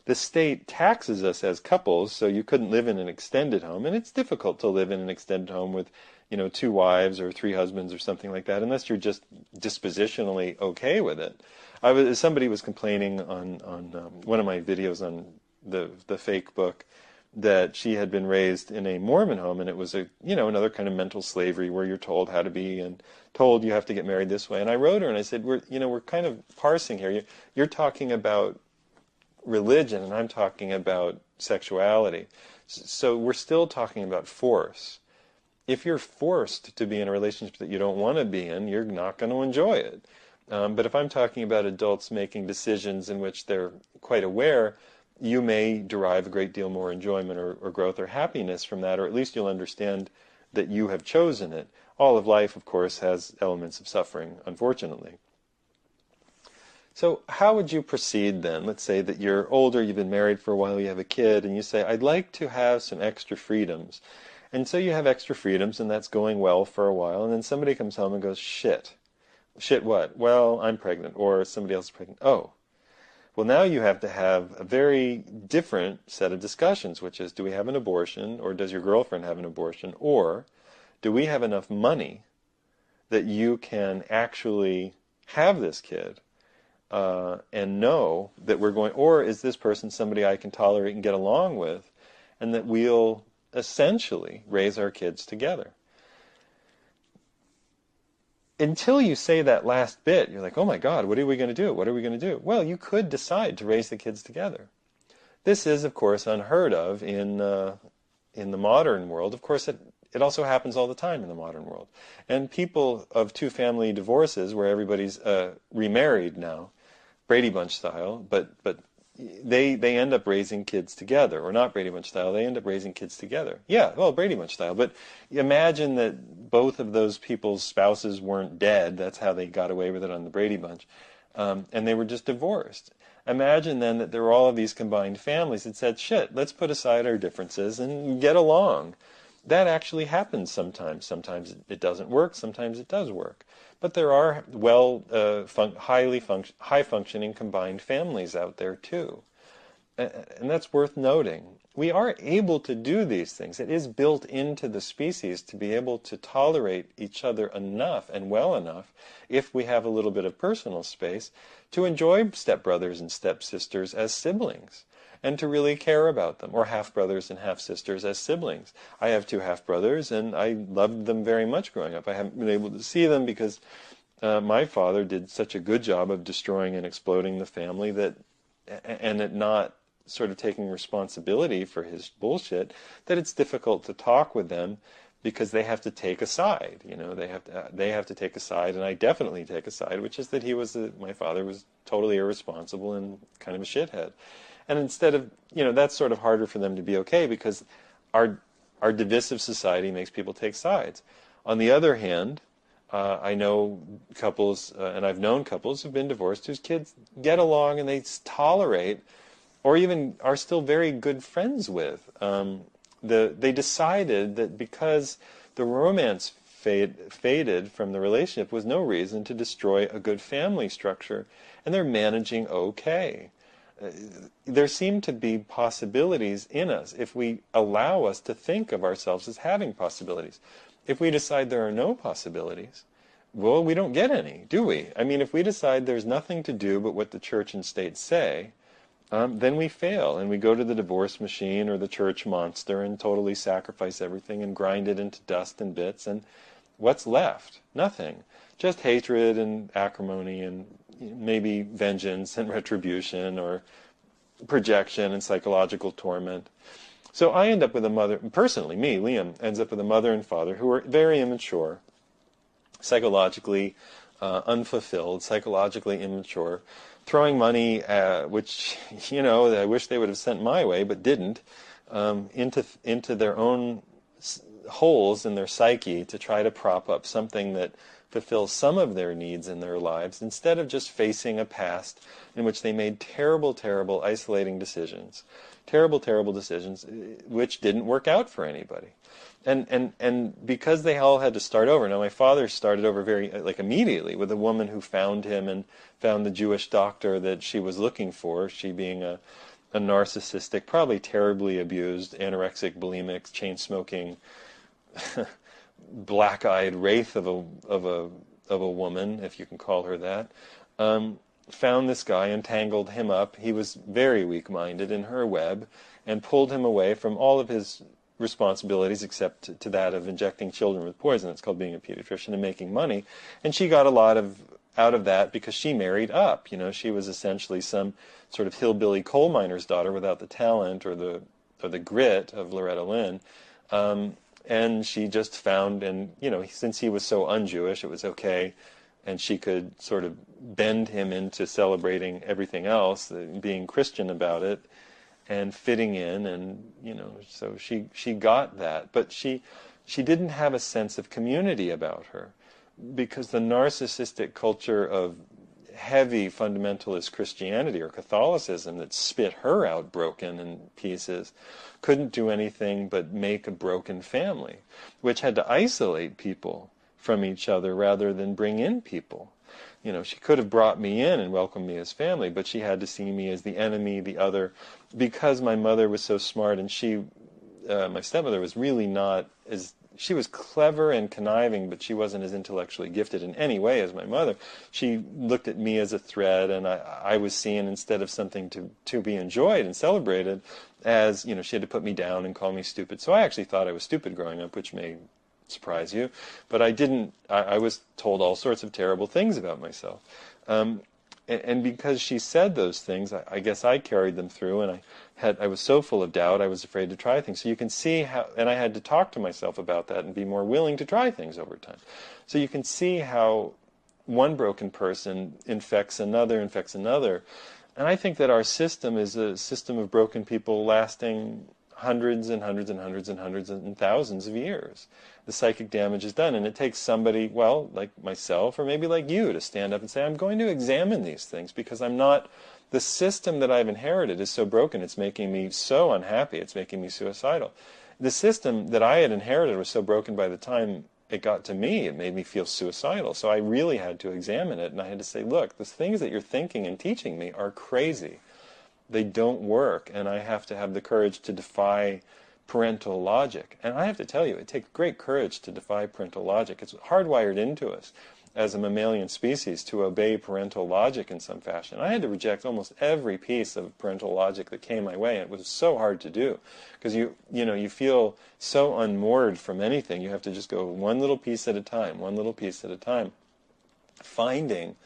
A: The state taxes us as couples, so you couldn't live in an extended home, and it's difficult to live in an extended home with, 2 wives or 3 husbands or something like that, unless you're just dispositionally okay with it. Somebody was complaining on one of my videos on the fake book that she had been raised in a Mormon home, and it was another kind of mental slavery where you're told how to be and told you have to get married this way. And I wrote her and I said, we're kind of parsing here. You're talking about religion, and I'm talking about sexuality. So we're still talking about force. If you're forced to be in a relationship that you don't want to be in, you're not going to enjoy it. But if I'm talking about adults making decisions in which they're quite aware, you may derive a great deal more enjoyment or growth or happiness from that, or at least you'll understand that you have chosen it. All of life, of course, has elements of suffering, unfortunately. So how would you proceed then? Let's say that you're older, you've been married for a while, you have a kid, and you say, I'd like to have some extra freedoms. And so you have extra freedoms, and that's going well for a while, and then somebody comes home and goes, shit. Shit what? Well, I'm pregnant, or somebody else is pregnant. Oh. Well, now you have to have a very different set of discussions, which is, do we have an abortion, or does your girlfriend have an abortion, or do we have enough money that you can actually have this kid and know that we're going, or is this person somebody I can tolerate and get along with, and that we'll essentially raise our kids together? Until you say that last bit, you're like, oh my God, what are we going to do? What are we going to do? Well, you could decide to raise the kids together. This is, of course, unheard of in the modern world. Of course, it also happens all the time in the modern world. And people of two-family divorces, where everybody's remarried now, Brady Bunch style, but they end up raising kids together, or not Brady Bunch style, they end up raising kids together. Yeah, well, Brady Bunch style, but imagine that both of those people's spouses weren't dead, that's how they got away with it on the Brady Bunch, and they were just divorced. Imagine then that there were all of these combined families that said, shit, let's put aside our differences and get along. That actually happens sometimes. Sometimes it doesn't work, sometimes it does work. But there are high-functioning combined families out there too. And that's worth noting. We are able to do these things. It is built into the species to be able to tolerate each other enough and well enough, if we have a little bit of personal space, to enjoy stepbrothers and stepsisters as siblings, and to really care about them, or half-brothers and half-sisters as siblings. I have 2 half-brothers, and I loved them very much growing up. I haven't been able to see them because my father did such a good job of destroying and exploding the family and it not sort of taking responsibility for his bullshit, that it's difficult to talk with them because they have to take a side. They have to take a side, and I definitely take a side, which is that my father was totally irresponsible and kind of a shithead. And instead of, that's sort of harder for them to be okay because our divisive society makes people take sides. On the other hand, I know couples, and I've known couples who've been divorced whose kids get along and they tolerate, or even are still very good friends with. They decided that because the romance faded from the relationship was no reason to destroy a good family structure, and they're managing okay. There seem to be possibilities in us if we allow us to think of ourselves as having possibilities. If we decide there are no possibilities, well, we don't get any, do we? I mean, if we decide there's nothing to do but what the church and state say, then we fail, and we go to the divorce machine or the church monster and totally sacrifice everything and grind it into dust and bits, and what's left? Nothing. Just hatred and acrimony and maybe vengeance and retribution or projection and psychological torment. So I end up with a mother, personally, Liam, ends up with a mother and father who are very immature, psychologically unfulfilled, psychologically immature, throwing money, which, I wish they would have sent my way, but didn't, into their own holes in their psyche to try to prop up something that fulfills some of their needs in their lives, instead of just facing a past in which they made terrible, terrible, isolating decisions. Terrible, terrible decisions, which didn't work out for anybody. And because they all had to start over. Now, my father started over very, immediately with a woman who found him and found the Jewish doctor that she was looking for, she being a narcissistic, probably terribly abused, anorexic, bulimic, chain-smoking, black-eyed wraith of a woman, if you can call her that, found this guy, entangled him up. He was very weak-minded in her web, and pulled him away from all of his responsibilities except to that of injecting children with poison. It's called being a pediatrician and making money. And she got a lot out of that because she married up. She was essentially some sort of hillbilly coal miner's daughter without the talent or the grit of Loretta Lynn. And she just found, and since he was so un-Jewish, it was okay, and she could sort of bend him into celebrating everything else, being Christian about it, and fitting in, and so she got that, but she didn't have a sense of community about her, because the narcissistic culture of heavy fundamentalist Christianity or Catholicism that spit her out broken in pieces couldn't do anything but make a broken family, which had to isolate people from each other rather than bring in people. She could have brought me in and welcomed me as family, but she had to see me as the enemy, the other, because my mother was so smart, and my stepmother was really not as, she was clever and conniving, but she wasn't as intellectually gifted in any way as my mother. She looked at me as a threat, and I was seen, instead of something to be enjoyed and celebrated, as, she had to put me down and call me stupid. So I actually thought I was stupid growing up, which may surprise you, but I didn't. I was told all sorts of terrible things about myself, and because she said those things, I guess I carried them through, and I was so full of doubt, I was afraid to try things. So you can see how, and I had to talk to myself about that and be more willing to try things over time. So you can see how one broken person infects another, and I think that our system is a system of broken people lasting hundreds and hundreds and hundreds and hundreds and thousands of years. The psychic damage is done, and it takes somebody, well, like myself, or maybe like you, to stand up and say, I'm going to examine these things, because the system that I've inherited is so broken, it's making me so unhappy, it's making me suicidal. The system that I had inherited was so broken by the time it got to me, it made me feel suicidal. So I really had to examine it, and I had to say, look, the things that you're thinking and teaching me are crazy. They don't work, and I have to have the courage to defy parental logic. And I have to tell you, it takes great courage to defy parental logic. It's hardwired into us as a mammalian species to obey parental logic in some fashion. I had to reject almost every piece of parental logic that came my way, and it was so hard to do, because you feel so unmoored from anything. You have to just go one little piece at a time, finding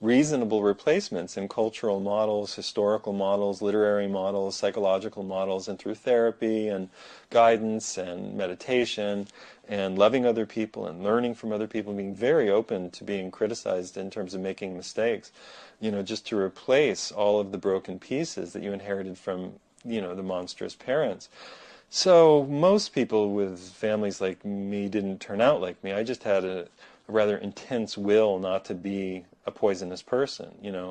A: reasonable replacements in cultural models, historical models, literary models, psychological models, and through therapy and guidance and meditation and loving other people and learning from other people, being very open to being criticized in terms of making mistakes, just to replace all of the broken pieces that you inherited from, the monstrous parents. So most people with families like me didn't turn out like me. I just had a rather intense will not to be a poisonous person.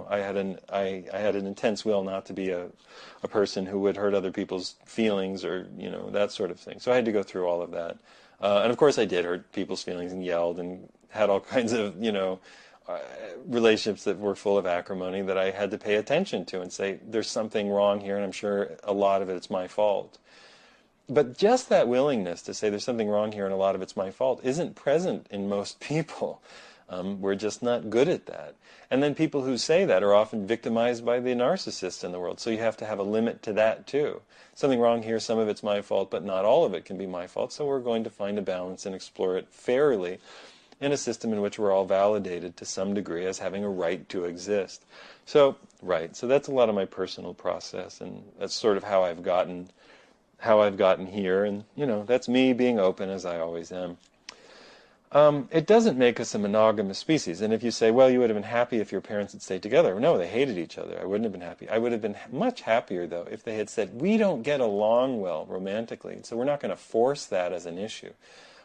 A: I had an intense will not to be a person who would hurt other people's feelings, or that sort of thing. So I had to go through all of that, and of course I did hurt people's feelings and yelled and had all kinds of relationships that were full of acrimony that I had to pay attention to and say, there's something wrong here, and I'm sure a lot of it's my fault. But just that willingness to say there's something wrong here and a lot of it's my fault isn't present in most people. We're just not good at that. And then people who say that are often victimized by the narcissists in the world. So you have to have a limit to that too. Something wrong here, some of it's my fault, but not all of it can be my fault. So we're going to find a balance and explore it fairly in a system in which we're all validated to some degree as having a right to exist. So that's a lot of my personal process, and that's sort of how I've gotten here, and that's me being open, as I always am. It doesn't make us a monogamous species. And if you say, well, you would have been happy if your parents had stayed together. No, they hated each other. I wouldn't have been happy. I would have been much happier, though, if they had said, we don't get along well romantically, so we're not going to force that as an issue.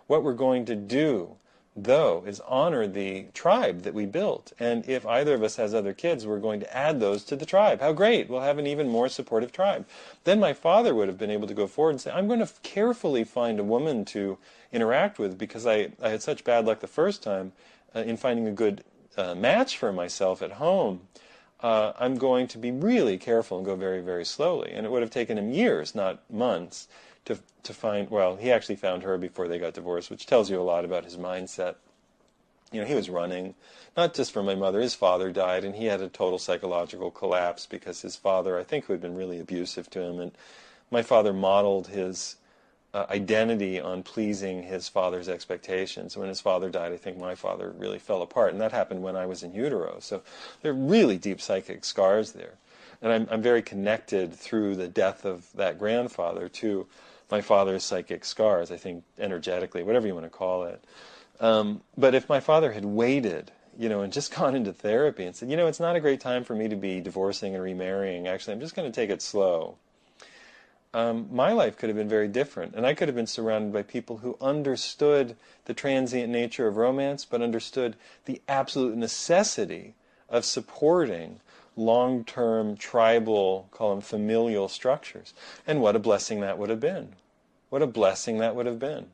A: What we're going to do, though, is honor the tribe that we built. And if either of us has other kids, we're going to add those to the tribe. How great. We'll have an even more supportive tribe. Then my father would have been able to go forward and say, I'm going to carefully find a woman to interact with, because I had such bad luck the first time in finding a good match for myself at home. I'm going to be really careful and go very, very slowly. And it would have taken him years, not months, to find, well, he actually found her before they got divorced, which tells you a lot about his mindset. You know, he was running, not just for my mother. His father died, and he had a total psychological collapse because his father, I think, who had been really abusive to him, and my father modeled his identity on pleasing his father's expectations. When his father died, I think my father really fell apart, and that happened when I was in utero. So there are really deep psychic scars there. And I'm very connected through the death of that grandfather to my father's psychic scars, I think, energetically, whatever you want to call it. But if my father had waited, and just gone into therapy and said, it's not a great time for me to be divorcing and remarrying. Actually, I'm just going to take it slow. My life could have been very different, and I could have been surrounded by people who understood the transient nature of romance, but understood the absolute necessity of supporting long-term tribal, call them familial structures. And what a blessing that would have been. What a blessing that would have been.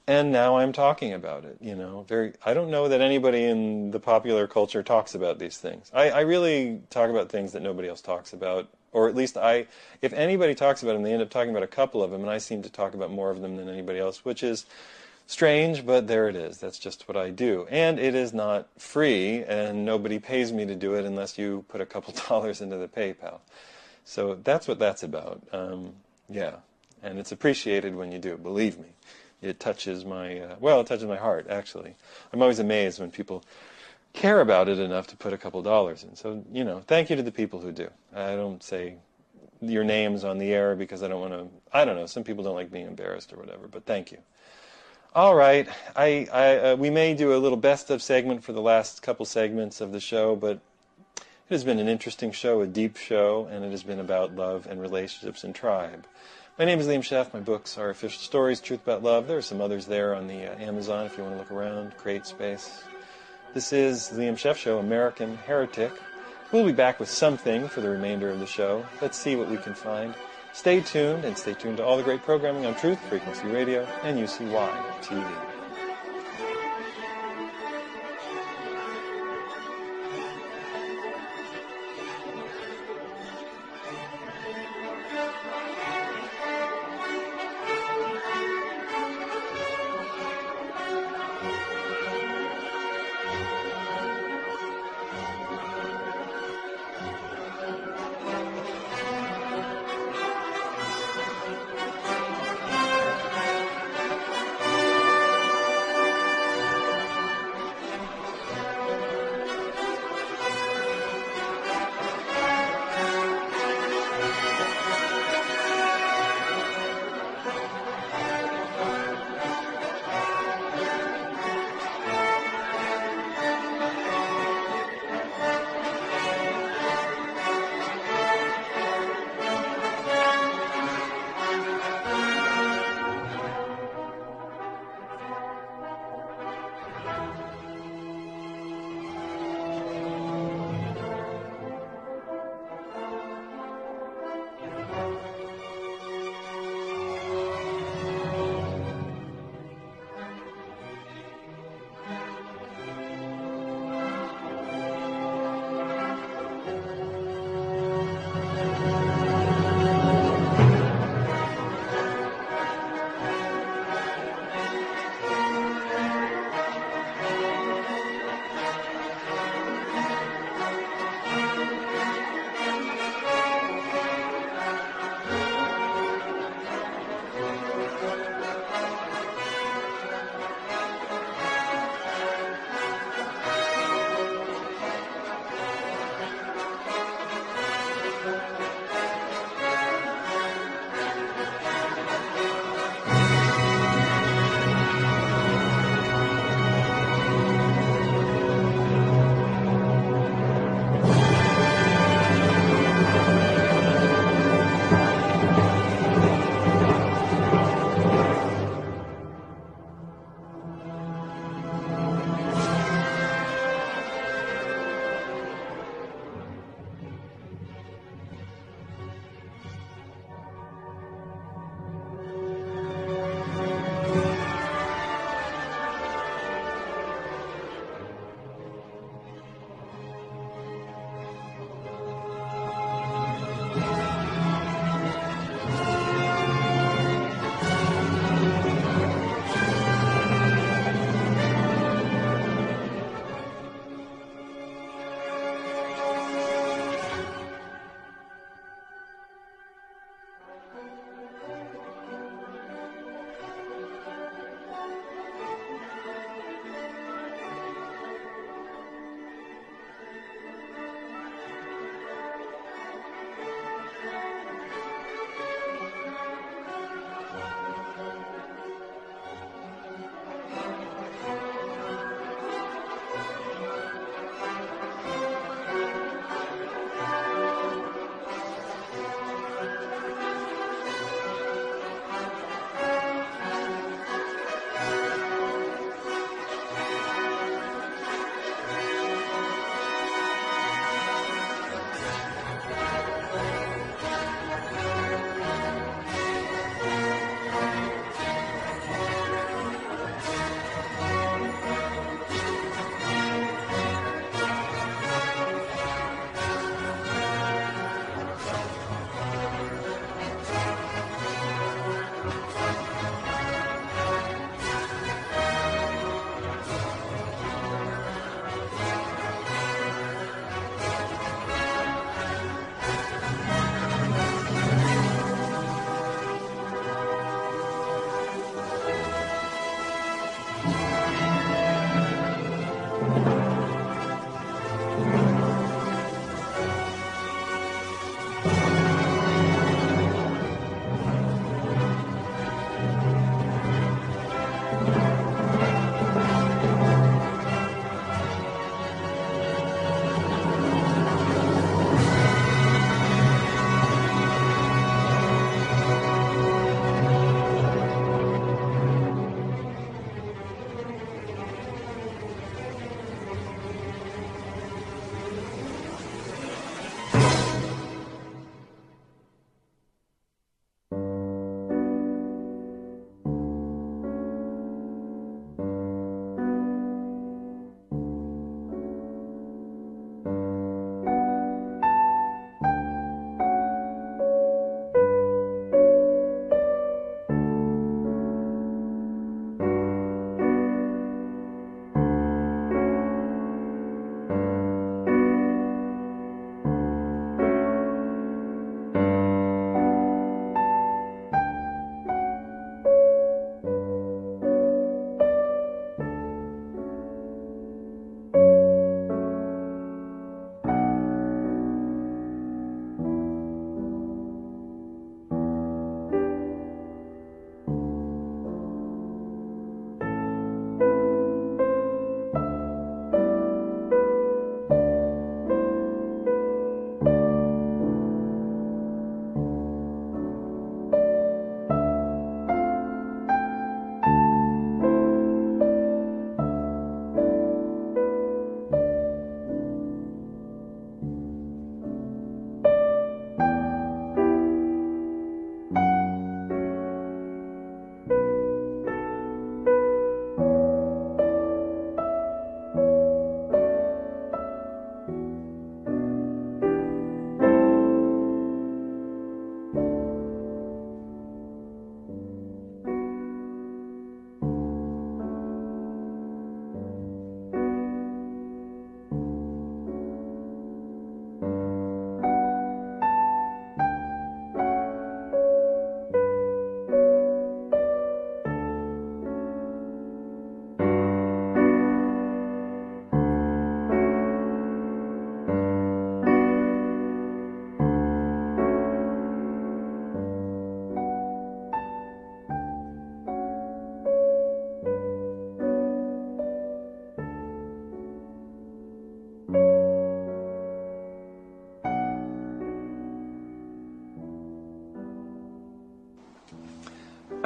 A: And now I'm talking about it, I don't know that anybody in the popular culture talks about these things. I really talk about things that nobody else talks about. Or at least if anybody talks about them, they end up talking about a couple of them, and I seem to talk about more of them than anybody else, which is strange, but there it is. That's just what I do. And it is not free, and nobody pays me to do it unless you put a couple dollars into the PayPal. So that's what that's about. Yeah, and it's appreciated when you do, believe me. It touches it touches my heart, actually. I'm always amazed when people care about it enough to put a couple dollars in. So, thank you to the people who do. I don't say your names on the air because I don't want to, I don't know, some people don't like being embarrassed or whatever, but thank you. All right, we may do a little best of segment for the last couple segments of the show, but it has been an interesting show, a deep show, and it has been about love and relationships and tribe. My name is Liam Scheff. My books are Official Stories, Truth About Love. There are some others there on the Amazon if you want to look around, create space. This is the Liam Scheff Show, American Heretic. We'll be back with something for the remainder of the show. Let's see what we can find. Stay tuned, and stay tuned to all the great programming on Truth Frequency Radio and UCY TV.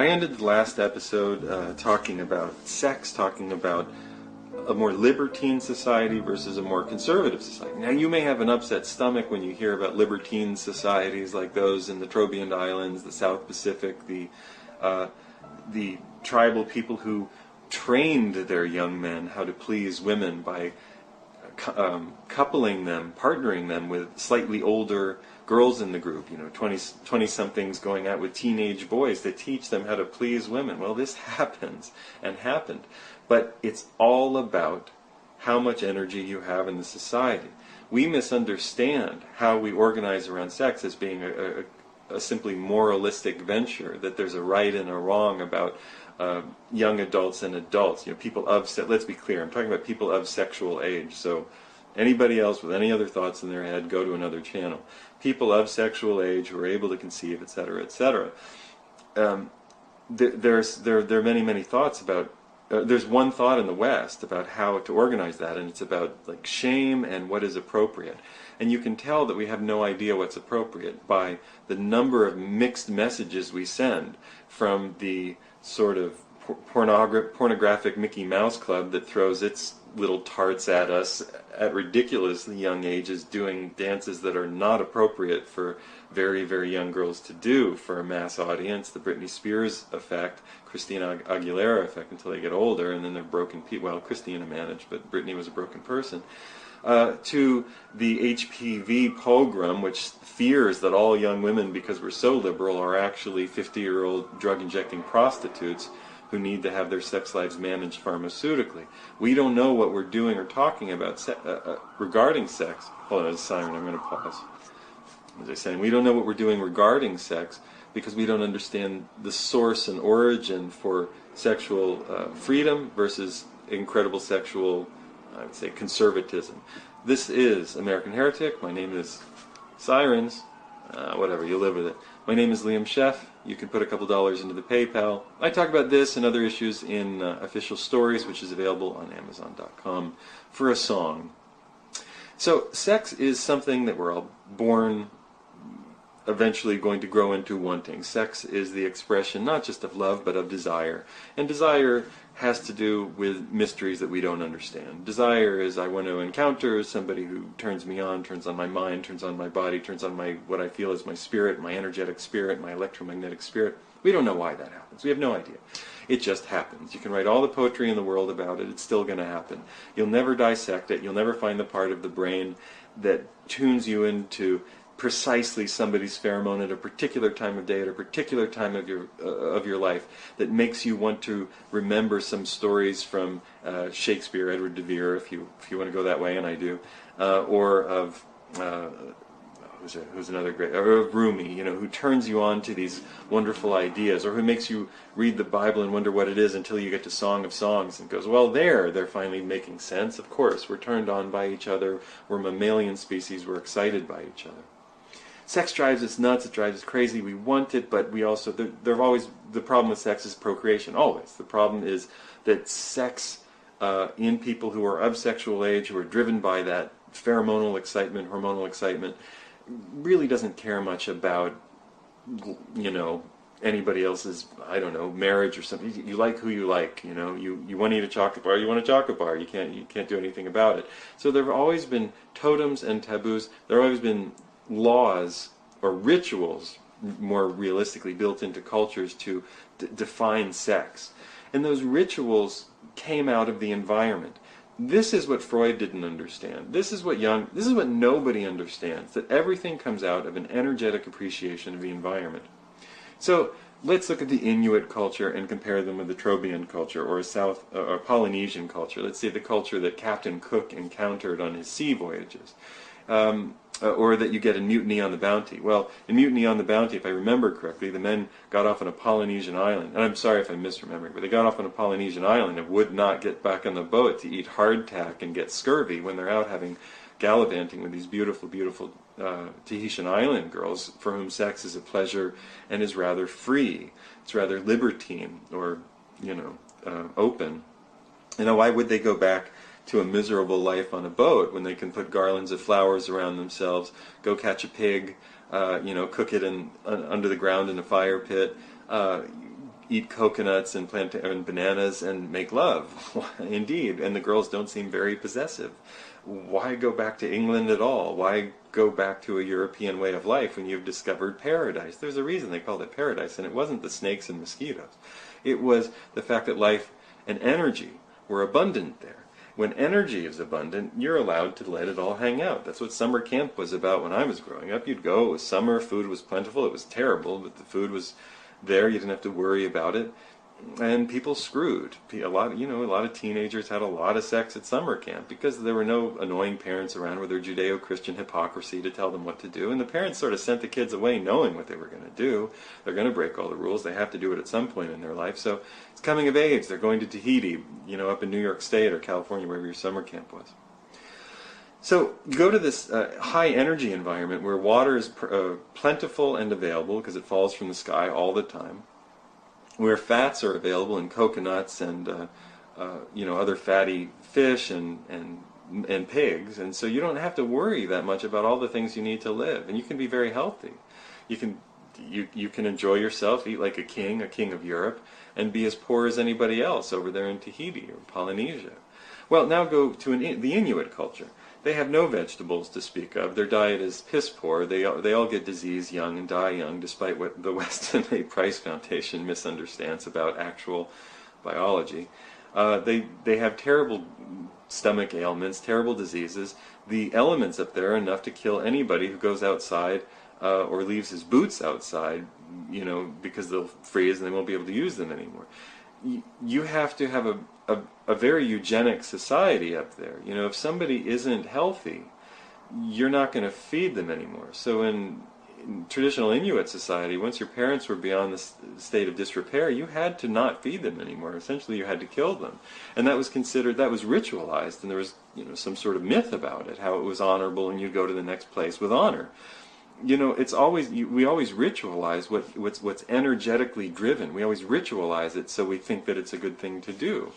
A: ended the last episode talking about sex, talking about a more libertine society versus a more conservative society. Now, you may have an upset stomach when you hear about libertine societies like those in the Trobriand Islands, the South Pacific, the tribal people who trained their young men how to please women by coupling them, partnering them with slightly older girls in the group, 20-somethings going out with teenage boys to teach them how to please women. Well, this happens and happened. But it's all about how much energy you have in the society. We misunderstand how we organize around sex as being a simply moralistic venture, that there's a right and a wrong about young adults and adults. People of, let's be clear, I'm talking about people of sexual age. So anybody else with any other thoughts in their head, go to another channel. People of sexual age who are able to conceive, etc., etc. There are many, many thoughts about. There's one thought in the West about how to organize that, and it's about like shame and what is appropriate. And you can tell that we have no idea what's appropriate by the number of mixed messages we send from the sort of pornographic Mickey Mouse Club that throws its little tarts at us at ridiculously young ages, doing dances that are not appropriate for very, very young girls to do for a mass audience, the Britney Spears effect, Christina Aguilera effect until they get older, and then they're broken people. Well, Christina managed, but Britney was a broken person. To the HPV pogrom, which fears that all young women, because we're so liberal, are actually 50-year-old drug-injecting prostitutes who need to have their sex lives managed pharmaceutically. We don't know what we're doing or talking about regarding sex. Hold on, there's a siren, I'm going to pause. As I was saying, we don't know what we're doing regarding sex because we don't understand the source and origin for sexual freedom versus incredible sexual, I would say, conservatism. This is American Heretic. My name is Sirens. Whatever, you live with it. My name is Liam Scheff. You can put a couple dollars into the PayPal. I talk about this and other issues in Official Stories, which is available on Amazon.com for a song. So sex is something that we're all born eventually going to grow into wanting. Sex is the expression not just of love, but of desire. And desire has to do with mysteries that we don't understand. Desire is I want to encounter somebody who turns me on, turns on my mind, turns on my body, turns on my what I feel is my spirit, my energetic spirit, my electromagnetic spirit. We don't know why that happens. We have no idea. It just happens. You can write all the poetry in the world about it. It's still going to happen. You'll never dissect it. You'll never find the part of the brain that tunes you into precisely somebody's pheromone at a particular time of day, at a particular time of your life, that makes you want to remember some stories from Shakespeare, Edward de Vere, if you want to go that way, and I do, or of who's another great, or of Rumi, who turns you on to these wonderful ideas, or who makes you read the Bible and wonder what it is until you get to Song of Songs and goes, well, they're finally making sense. Of course, we're turned on by each other. We're mammalian species. We're excited by each other. Sex drives us nuts, it drives us crazy, we want it, but we also, the problem with sex is procreation, always. The problem is that sex in people who are of sexual age, who are driven by that pheromonal excitement, hormonal excitement, really doesn't care much about, anybody else's, marriage or something. You like who you like, you want to eat a chocolate bar, you want a chocolate bar, you can't do anything about it. So there have always been totems and taboos, there have always been laws or rituals, more realistically, built into cultures to define sex. And those rituals came out of the environment. This is what Freud didn't understand. This is what nobody understands, that everything comes out of an energetic appreciation of the environment. So let's look at the Inuit culture and compare them with the Trobriand culture or or Polynesian culture. Let's say the culture that Captain Cook encountered on his sea voyages. Or that you get in Mutiny on the Bounty. Well, in Mutiny on the Bounty, if I remember correctly, the men got off on a Polynesian island. And I'm sorry if I'm misremembering, but they got off on a Polynesian island and would not get back on the boat to eat hardtack and get scurvy when they're out gallivanting with these beautiful, beautiful Tahitian island girls for whom sex is a pleasure and is rather free. It's rather libertine or, open. Why would they go back to a miserable life on a boat when they can put garlands of flowers around themselves, go catch a pig, cook it under the ground in a fire pit, eat coconuts and and bananas and make love. Indeed, and the girls don't seem very possessive. Why go back to England at all? Why go back to a European way of life when you've discovered paradise? There's a reason they called it paradise, and it wasn't the snakes and mosquitoes. It was the fact that life and energy were abundant there. When energy is abundant, you're allowed to let it all hang out. That's what summer camp was about when I was growing up. You'd go, it was summer, food was plentiful, it was terrible, but the food was there, you didn't have to worry about it. And people screwed. A lot of teenagers had a lot of sex at summer camp because there were no annoying parents around with their Judeo-Christian hypocrisy to tell them what to do. And the parents sort of sent the kids away knowing what they were going to do. They're going to break all the rules. They have to do it at some point in their life. So it's coming of age. They're going to Tahiti, up in New York State or California, wherever your summer camp was. So you go to this high energy environment where water is plentiful and available because it falls from the sky all the time, where fats are available in coconuts and other fatty fish and pigs, and so you don't have to worry that much about all the things you need to live, and you can be very healthy. You can enjoy yourself, eat like a king of Europe, and be as poor as anybody else over there in Tahiti or Polynesia. Well, now go to the Inuit culture. They have no vegetables to speak of. Their diet is piss poor. They all get disease young and die young, despite what the Weston A. Price Foundation misunderstands about actual biology. They have terrible stomach ailments, terrible diseases. The elements up there are enough to kill anybody who goes outside or leaves his boots outside, because they'll freeze and they won't be able to use them anymore. You have to have a very eugenic society up there. If somebody isn't healthy, you're not going to feed them anymore. So in traditional Inuit society, once your parents were beyond the state of disrepair, you had to not feed them anymore. Essentially, you had to kill them. And that was ritualized, and there was some sort of myth about it, how it was honorable and you'd go to the next place with honor. It's always, we always ritualize what's energetically driven. We always ritualize it so we think that it's a good thing to do.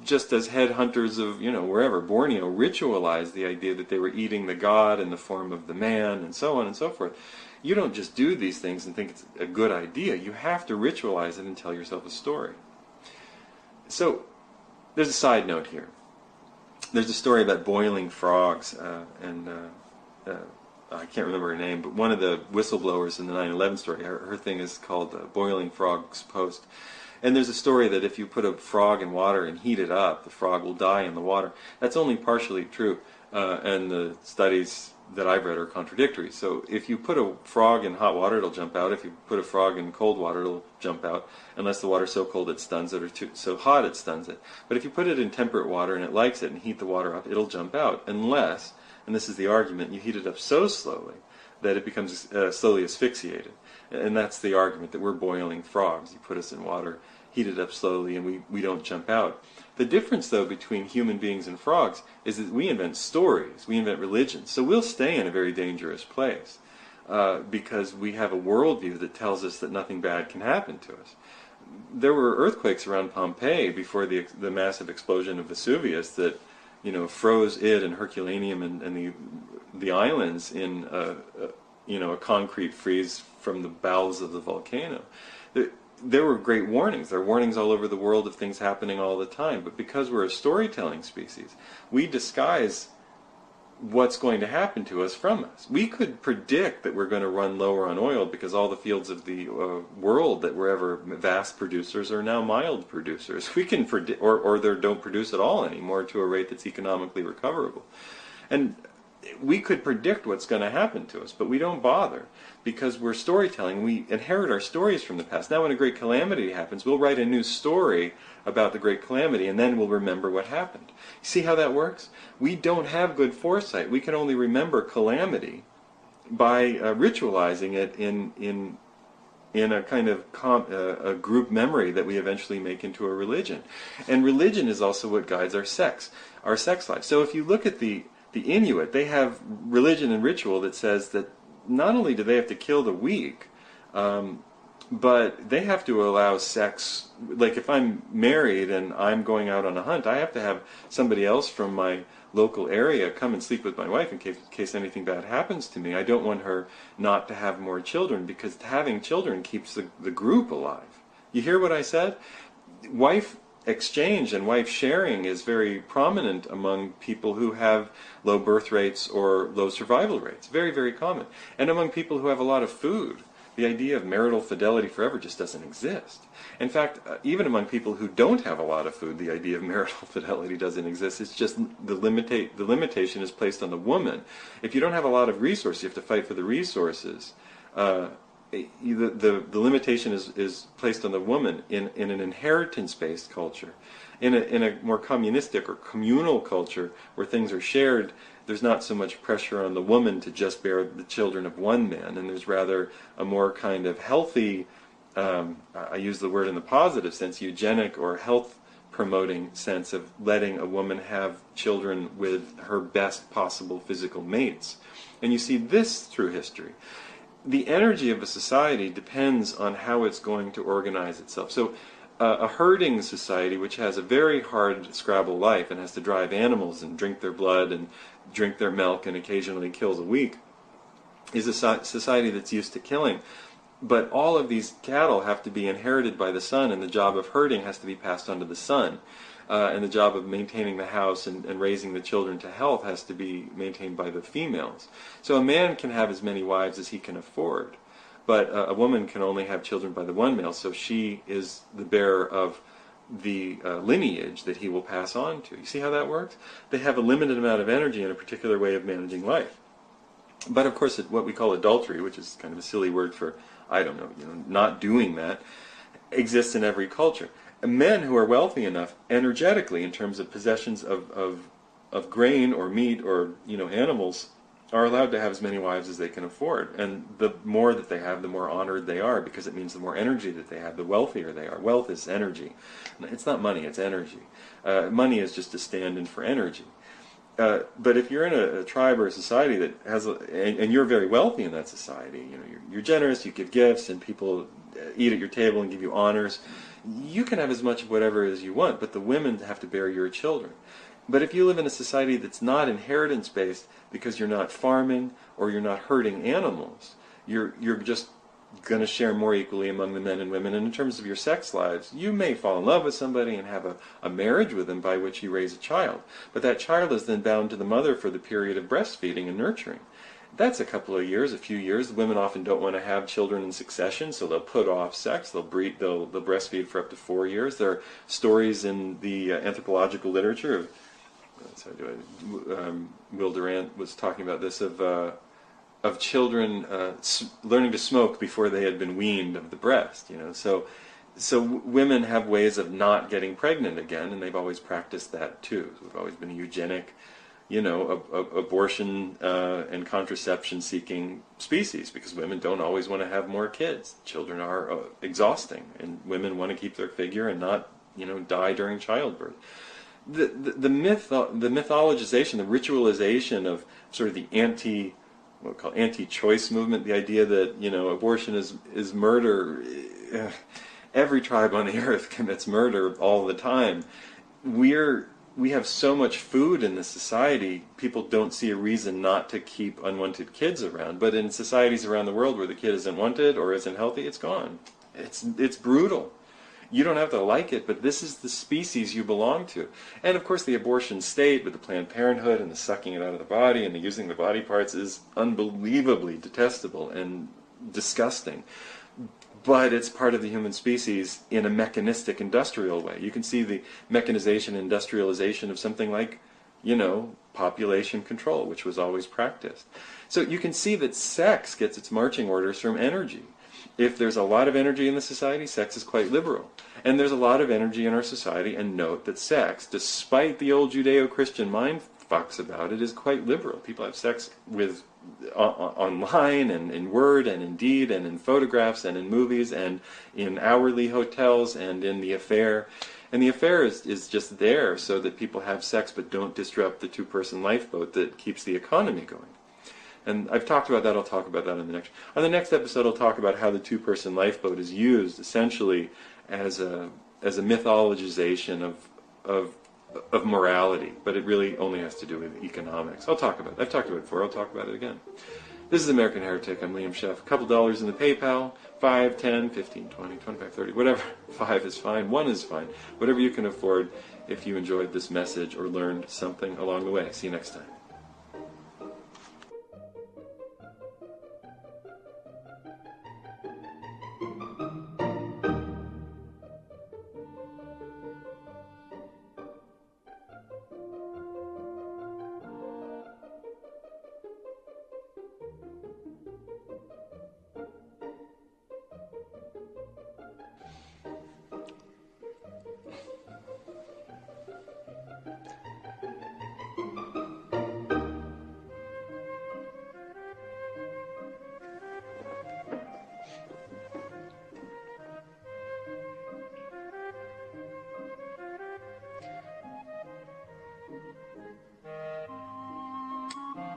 A: Just as headhunters of, wherever, Borneo, ritualized the idea that they were eating the god in the form of the man, and so on and so forth. You don't just do these things and think it's a good idea. You have to ritualize it and tell yourself a story. So, there's a side note here. There's a story about boiling frogs, I can't remember her name, but one of the whistleblowers in the 9/11 story, her thing is called Boiling Frogs Post. And there's a story that if you put a frog in water and heat it up, the frog will die in the water. That's only partially true, and the studies that I've read are contradictory. So if you put a frog in hot water, it'll jump out. If you put a frog in cold water, it'll jump out, unless the water's so cold it stuns it, or so hot it stuns it. But if you put it in temperate water and it likes it and heat the water up, it'll jump out, unless, and this is the argument, you heat it up so slowly that it becomes slowly asphyxiated. And that's the argument, that we're boiling frogs. You put us in water, heat it up slowly, and we don't jump out. The difference, though, between human beings and frogs is that we invent stories, we invent religions. So we'll stay in a very dangerous place because we have a worldview that tells us that nothing bad can happen to us. There were earthquakes around Pompeii before the massive explosion of Vesuvius that froze it and Herculaneum and the islands in a concrete freeze from the bowels of the volcano. There were great warnings. There are warnings all over the world of things happening all the time. But because we're a storytelling species, we disguise what's going to happen to us from us. We could predict that we're going to run lower on oil because all the fields of the world that were ever vast producers are now mild producers. We can predict, or they don't produce at all anymore to a rate that's economically recoverable. And we could predict what's going to happen to us, but we don't bother because we're storytelling. We inherit our stories from the past. Now when a great calamity happens, we'll write a new story about the great calamity, and then we'll remember what happened. See how that works? We don't have good foresight. We can only remember calamity by ritualizing it in a kind of a group memory that we eventually make into a religion. And religion is also what guides our sex life. So if you look at the Inuit, they have religion and ritual that says that not only do they have to kill the weak, but they have to allow sex. Like if I'm married and I'm going out on a hunt, I have to have somebody else from my local area come and sleep with my wife in case anything bad happens to me. I don't want her not to have more children because having children keeps the group alive. You hear what I said? Wife exchange and wife sharing is very prominent among people who have low birth rates or low survival rates. Very, very common. And among people who have a lot of food. The idea of marital fidelity forever just doesn't exist. In fact, even among people who don't have a lot of food, the idea of marital fidelity doesn't exist. It's just the limitation is placed on the woman. If you don't have a lot of resources, you have to fight for the resources. The limitation is placed on the woman in an inheritance-based culture. In a more communistic or communal culture where things are shared, there's not so much pressure on the woman to just bear the children of one man, and there's rather a more kind of healthy, I use the word in the positive sense, eugenic or health-promoting sense of letting a woman have children with her best possible physical mates. And you see this through history. The energy of a society depends on how it's going to organize itself. So a herding society, which has a very hard scrabble life and has to drive animals and drink their blood and drink their milk and occasionally kills a week, is a society that's used to killing. But all of these cattle have to be inherited by the son, and the job of herding has to be passed on to the son. And the job of maintaining the house and raising the children to health has to be maintained by the females. So a man can have as many wives as he can afford, but a woman can only have children by the one male, so she is the bearer of the lineage that he will pass on to. You see how that works? They have a limited amount of energy and a particular way of managing life. But of course, what we call adultery, which is kind of a silly word for, I don't know, not doing that, exists in every culture. Men who are wealthy enough, energetically, in terms of possessions of grain or meat or animals, are allowed to have as many wives as they can afford. And the more that they have, the more honored they are, because it means the more energy that they have, the wealthier they are. Wealth is energy. It's not money, it's energy. Money is just a stand-in for energy. But if you're in a tribe or a society that has, and you're very wealthy in that society, you're generous, you give gifts, and people eat at your table and give you honors, you can have as much of whatever as you want, but the women have to bear your children. But if you live in a society that's not inheritance-based, because you're not farming or you're not herding animals, you're just going to share more equally among the men and women. And in terms of your sex lives, you may fall in love with somebody and have a marriage with them by which you raise a child. But that child is then bound to the mother for the period of breastfeeding and nurturing. That's a couple of years, a few years. The women often don't want to have children in succession, so they'll put off sex. They'll breastfeed for up to 4 years. There are stories in the anthropological literature of, Will Durant was talking about this, of children learning to smoke before they had been weaned of the breast. So women have ways of not getting pregnant again, and they've always practiced that too. So we've always been a eugenic, abortion and contraception-seeking species, because women don't always want to have more kids. Children are exhausting, and women want to keep their figure and not, die during childbirth. The mythologization, the ritualization of sort of the anti-choice movement, the idea that abortion is murder. Every tribe on the earth commits murder all the time. We have so much food in this society, people don't see a reason not to keep unwanted kids around. But in societies around the world where the kid isn't wanted or isn't healthy, it's gone. It's brutal. You don't have to like it, but this is the species you belong to. And of course the abortion state with the Planned Parenthood and the sucking it out of the body and the using the body parts is unbelievably detestable and disgusting. But it's part of the human species in a mechanistic, industrial way. You can see the mechanization and industrialization of something like, population control, which was always practiced. So you can see that sex gets its marching orders from energy. If there's a lot of energy in the society, sex is quite liberal. And there's a lot of energy in our society, and note that sex, despite the old Judeo-Christian mind fucks about it, is quite liberal. People have sex online and in word and in deed and in photographs and in movies and in hourly hotels and in the affair. And the affair is just there so that people have sex but don't disrupt the two-person lifeboat that keeps the economy going. And I've talked about that. I'll talk about that on the next episode. I'll talk about how the two-person lifeboat is used essentially as a mythologization of morality, but it really only has to do with economics. I've talked about it before. I'll talk about it again. This is American Heretic. I'm Liam Scheff. A couple dollars in the PayPal. 5, 10, 15, 20, 25, 30, whatever. 5 is fine. 1 is fine. Whatever you can afford if you enjoyed this message or learned something along the way. See you next time.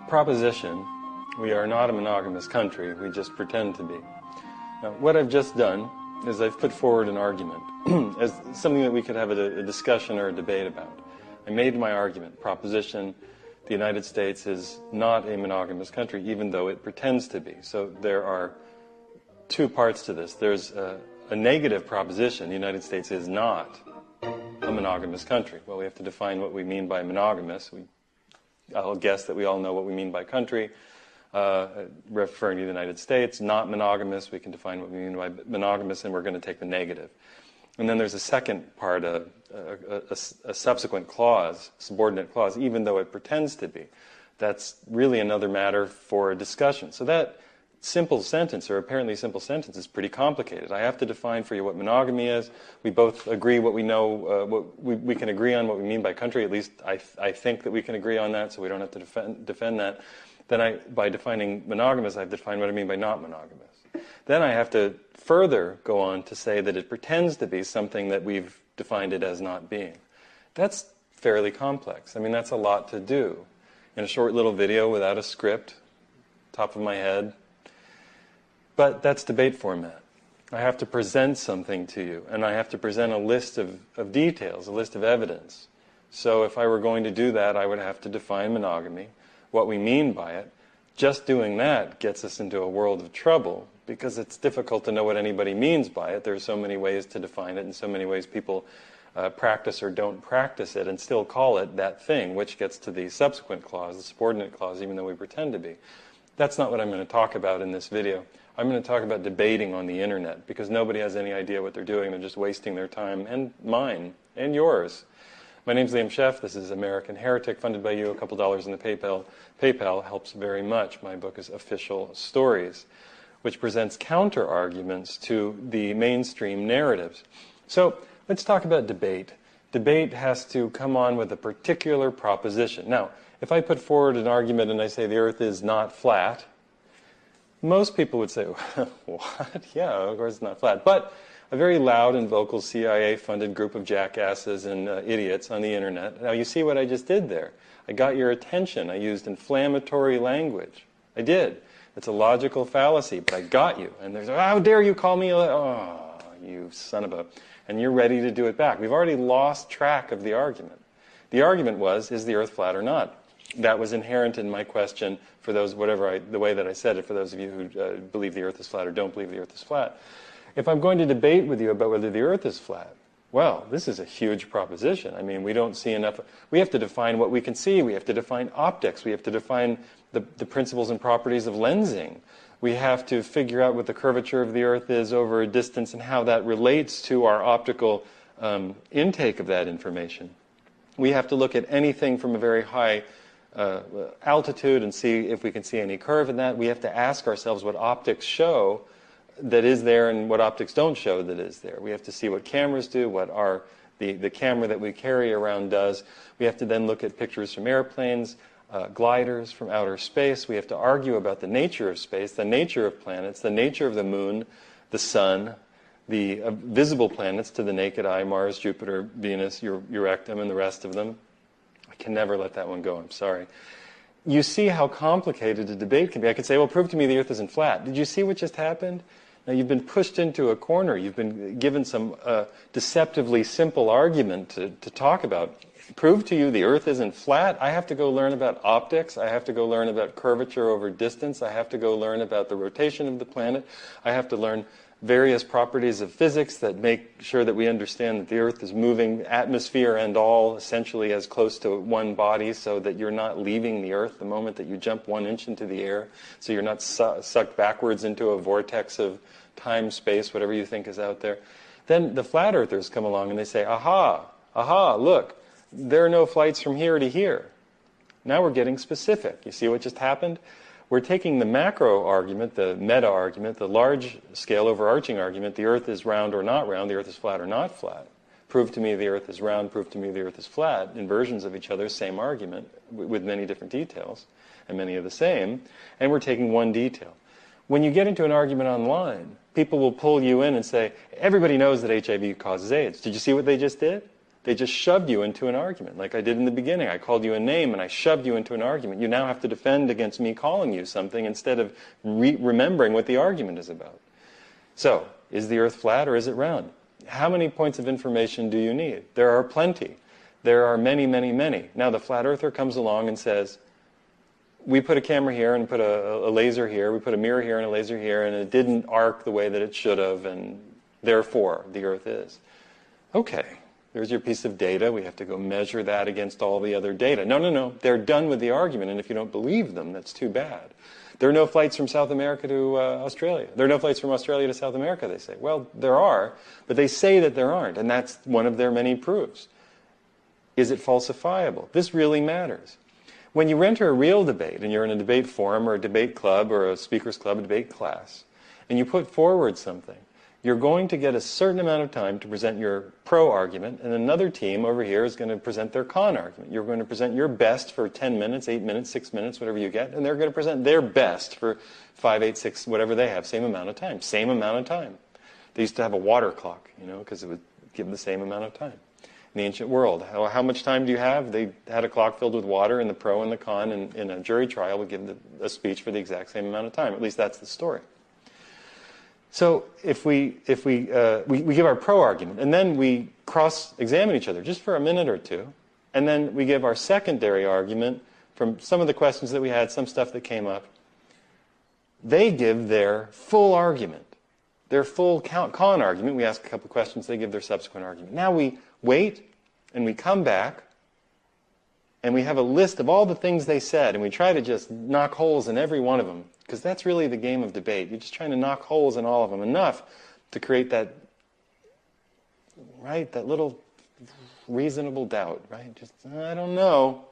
A: Proposition, we are not a monogamous country, we just pretend to be. Now, what I've just done is I've put forward an argument as something that we could have a discussion or a debate about. I made my argument, proposition, the United States is not a monogamous country, even though it pretends to be. So there are two parts to this. There's a negative proposition, the United States is not a monogamous country. Well, we have to define what we mean by monogamous. I'll guess that we all know what we mean by country, referring to the United States. Not monogamous, we can define what we mean by monogamous, and we're going to take the negative. And then there's a second part, a subsequent clause, subordinate clause, even though it pretends to be. That's really another matter for a discussion. So that simple sentence, or apparently simple sentence, is pretty complicated. I have to define for you what monogamy is. We both agree what we know, we can agree on what we mean by country. At least I think that we can agree on that, so we don't have to defend that. Then by defining monogamous, I have to define what I mean by not monogamous. Then I have to further go on to say that it pretends to be something that we've defined it as not being. That's fairly complex. I mean, that's a lot to do. In a short little video without a script, top of my head. But that's debate format. I have to present something to you, and I have to present a list of details, a list of evidence. So if I were going to do that, I would have to define monogamy, what we mean by it. Just doing that gets us into a world of trouble, because it's difficult to know what anybody means by it. There are so many ways to define it, and so many ways people practice or don't practice it, and still call it that thing, which gets to the subsequent clause, the subordinate clause, even though we pretend to be. That's not what I'm going to talk about in this video. I'm going to talk about debating on the internet, because nobody has any idea what they're doing. They're just wasting their time, and mine, and yours. My name's Liam Scheff. This is American Heretic, funded by you. A couple dollars in the PayPal. PayPal helps very much. My book is Official Stories, which presents counter-arguments to the mainstream narratives. So let's talk about debate. Debate has to come on with a particular proposition. Now, if I put forward an argument and I say the Earth is not flat, most people would say, what? Yeah, of course it's not flat. But a very loud and vocal CIA-funded group of jackasses and idiots on the internet. Now, you see what I just did there. I got your attention. I used inflammatory language. I did. It's a logical fallacy, but I got you. And there's, how dare you call me you son of a... And you're ready to do it back. We've already lost track of the argument. The argument was, is the Earth flat or not? That was inherent in my question for those, the way that I said it, for those of you who believe the Earth is flat or don't believe the Earth is flat. If I'm going to debate with you about whether the Earth is flat, well, this is a huge proposition. I mean, we don't see enough. We have to define what we can see. We have to define optics. We have to define the principles and properties of lensing. We have to figure out what the curvature of the Earth is over a distance and how that relates to our optical intake of that information. We have to look at anything from a very high altitude and see if we can see any curve in that. We have to ask ourselves what optics show that is there and what optics don't show that is there. We have to see what cameras do, what the camera that we carry around does. We have to then look at pictures from airplanes, gliders from outer space. We have to argue about the nature of space, the nature of planets, the nature of the moon, the sun, the visible planets to the naked eye, Mars, Jupiter, Venus, Euractum, and the rest of them. I can never let that one go, I'm sorry. You see how complicated a debate can be. I could say, well, prove to me the Earth isn't flat. Did you see what just happened? Now, you've been pushed into a corner. You've been given some deceptively simple argument to talk about. Prove to you the Earth isn't flat. I have to go learn about optics. I have to go learn about curvature over distance. I have to go learn about the rotation of the planet. I have to learn various properties of physics that make sure that we understand that the Earth is moving, atmosphere and all, essentially as close to one body, so that you're not leaving the Earth the moment that you jump 1 inch into the air, so you're not sucked backwards into a vortex of time, space, whatever you think is out there. Then the flat earthers come along and they say, aha, look, there are no flights from here to here. Now we're getting specific. You see what just happened? We're taking the macro argument, the meta argument, the large-scale overarching argument, the Earth is round or not round, the Earth is flat or not flat. Prove to me the Earth is round, prove to me the Earth is flat, in versions of each other, same argument, with many different details, and many of the same, and we're taking one detail. When you get into an argument online, people will pull you in and say, everybody knows that HIV causes AIDS. Did you see what they just did? They just shoved you into an argument, like I did in the beginning. I called you a name and I shoved you into an argument. You now have to defend against me calling you something instead of remembering what the argument is about. So, is the Earth flat or is it round? How many points of information do you need? There are plenty. There are many, many, many. Now the flat earther comes along and says, we put a camera here and put a laser here, we put a mirror here and a laser here, and it didn't arc the way that it should have, and therefore the Earth is. Okay. There's your piece of data. We have to go measure that against all the other data. No. They're done with the argument, and if you don't believe them, that's too bad. There are no flights from South America to Australia. There are no flights from Australia to South America, they say. Well, there are, but they say that there aren't, and that's one of their many proofs. Is it falsifiable? This really matters. When you enter a real debate, and you're in a debate forum or a debate club or a speakers club, a debate class, and you put forward something, you're going to get a certain amount of time to present your pro argument, and another team over here is going to present their con argument. You're going to present your best for 10 minutes, 8 minutes, 6 minutes, whatever you get, and they're going to present their best for 5, 8, 6, whatever they have, same amount of time. Same amount of time. They used to have a water clock, because it would give them the same amount of time. In the ancient world, how much time do you have? They had a clock filled with water, and the pro and the con in a jury trial would give a speech for the exact same amount of time. At least that's the story. So if we give our pro argument, and then we cross-examine each other just for a minute or two, and then we give our secondary argument from some of the questions that we had, some stuff that came up, they give their full argument, their full con argument. We ask a couple questions, they give their subsequent argument. Now we wait, and we come back, and we have a list of all the things they said, and we try to just knock holes in every one of them, because that's really the game of debate. You're just trying to knock holes in all of them, enough to create that little reasonable doubt, right? Just, I don't know.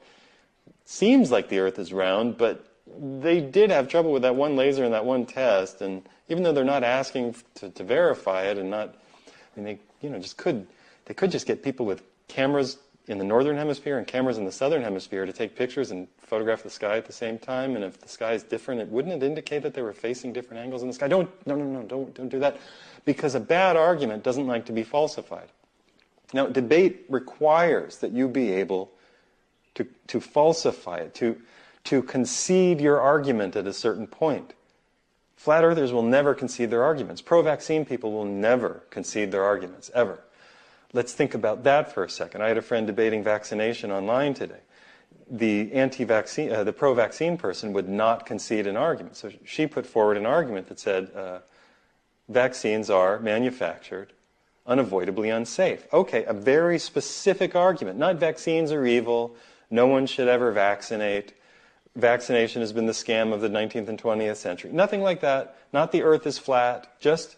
A: Seems like the Earth is round, but they did have trouble with that one laser and that one test, and even though they're not asking to verify it, and not, they could just get people with cameras in the northern hemisphere and cameras in the southern hemisphere to take pictures and photograph the sky at the same time, and if the sky is different, wouldn't it indicate that they were facing different angles in the sky? Don't do that, because a bad argument doesn't like to be falsified. Now, debate requires that you be able to falsify it, to concede your argument at a certain point. Flat earthers will never concede their arguments. Pro-vaccine people will never concede their arguments, ever. Let's think about that for a second. I had a friend debating vaccination online today. The the pro-vaccine person would not concede an argument. So she put forward an argument that said, vaccines are manufactured unavoidably unsafe. Okay, a very specific argument. Not vaccines are evil, no one should ever vaccinate, vaccination has been the scam of the 19th and 20th century. Nothing like that. Not the Earth is flat, just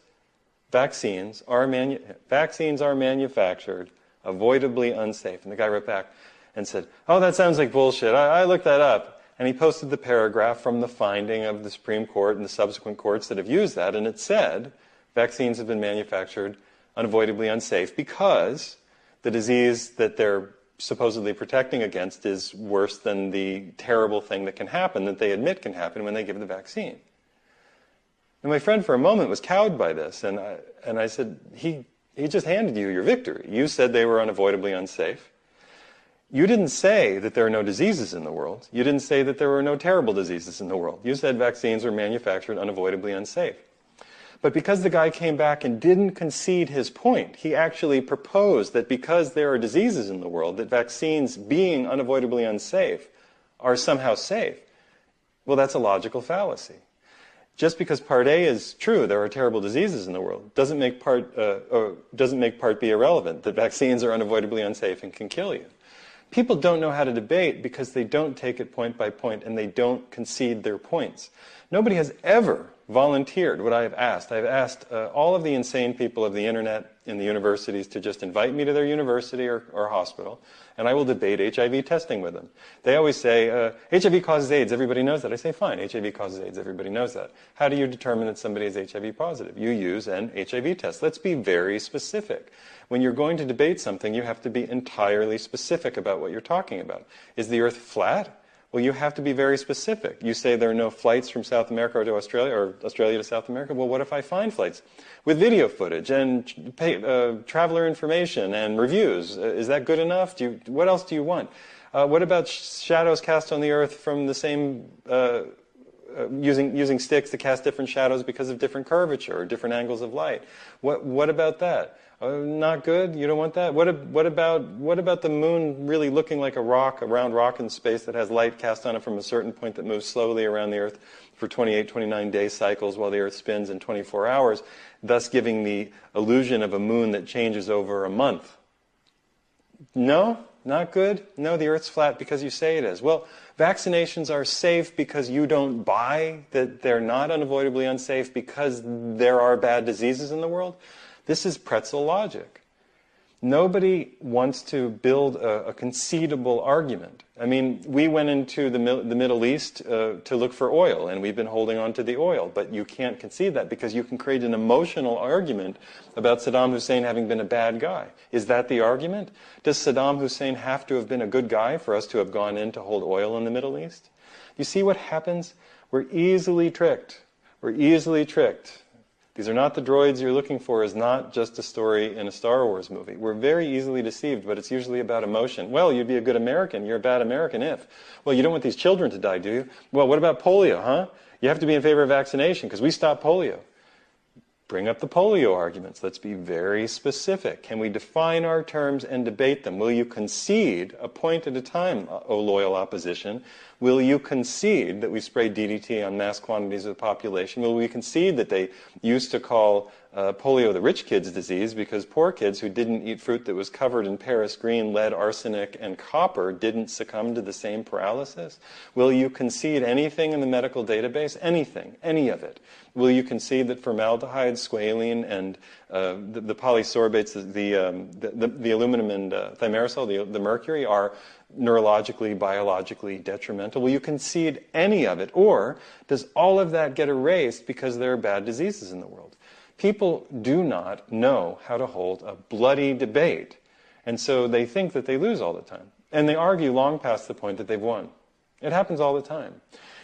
A: vaccines are manufactured avoidably unsafe. And the guy wrote back and said, oh, that sounds like bullshit. I looked that up. And he posted the paragraph from the finding of the Supreme Court and the subsequent courts that have used that. And it said, vaccines have been manufactured unavoidably unsafe because the disease that they're supposedly protecting against is worse than the terrible thing that can happen, that they admit can happen when they give the vaccine. And my friend for a moment was cowed by this, and I said, he just handed you your victory. You said they were unavoidably unsafe. You didn't say that there are no diseases in the world. You didn't say that there were no terrible diseases in the world. You said vaccines were manufactured unavoidably unsafe. But because the guy came back and didn't concede his point, he actually proposed that because there are diseases in the world, that vaccines, being unavoidably unsafe, are somehow safe. Well, that's a logical fallacy. Just because part A is true, there are terrible diseases in the world, doesn't make part B irrelevant, that vaccines are unavoidably unsafe and can kill you. People don't know how to debate because they don't take it point by point and they don't concede their points. Nobody has ever volunteered what I have asked. I've asked all of the insane people of the internet in the universities to just invite me to their university or hospital, and I will debate HIV testing with them. They always say, HIV causes AIDS, everybody knows that. I say, fine, HIV causes AIDS, everybody knows that. How do you determine that somebody is HIV positive? You use an HIV test. Let's be very specific. When you're going to debate something, you have to be entirely specific about what you're talking about. Is the Earth flat? Well, you have to be very specific. You say there are no flights from South America to Australia or Australia to South America. Well, what if I find flights with video footage and traveler information and reviews? Is that good enough? What else do you want? What about shadows cast on the Earth from the same, using sticks to cast different shadows because of different curvature or different angles of light? What about that? Not good? You don't want that? What about the moon really looking like a round rock in space that has light cast on it from a certain point that moves slowly around the Earth for 28, 29 day cycles while the Earth spins in 24 hours, thus giving the illusion of a moon that changes over a month? No? Not good? No, the Earth's flat because you say it is. Well, vaccinations are safe because you don't buy that they're not unavoidably unsafe because there are bad diseases in the world. This is pretzel logic. Nobody wants to build a concedable argument. I mean, we went into the Middle East to look for oil, and we've been holding on to the oil. But you can't concede that because you can create an emotional argument about Saddam Hussein having been a bad guy. Is that the argument? Does Saddam Hussein have to have been a good guy for us to have gone in to hold oil in the Middle East? You see what happens? We're easily tricked. We're easily tricked. These are not the droids you're looking for is not just a story in a Star Wars movie. We're very easily deceived, but it's usually about emotion. Well, you'd be a good American. You're a bad American if. Well, you don't want these children to die, do you? Well, what about polio, huh? You have to be in favor of vaccination because we stopped polio. Bring up the polio arguments. Let's be very specific. Can we define our terms and debate them? Will you concede a point at a time, O loyal opposition? Will you concede that we sprayed DDT on mass quantities of the population? Will we concede that they used to call polio the rich kids' disease because poor kids who didn't eat fruit that was covered in Paris green, lead, arsenic, and copper didn't succumb to the same paralysis? Will you concede anything in the medical database? Anything, any of it? Will you concede that formaldehyde, squalene, and the polysorbates, the aluminum and thimerosal, the mercury, are neurologically, biologically detrimental? Will you concede any of it? Or does all of that get erased because there are bad diseases in the world? People do not know how to hold a bloody debate, and so they think that they lose all the time. And they argue long past the point that they've won. It happens all the time.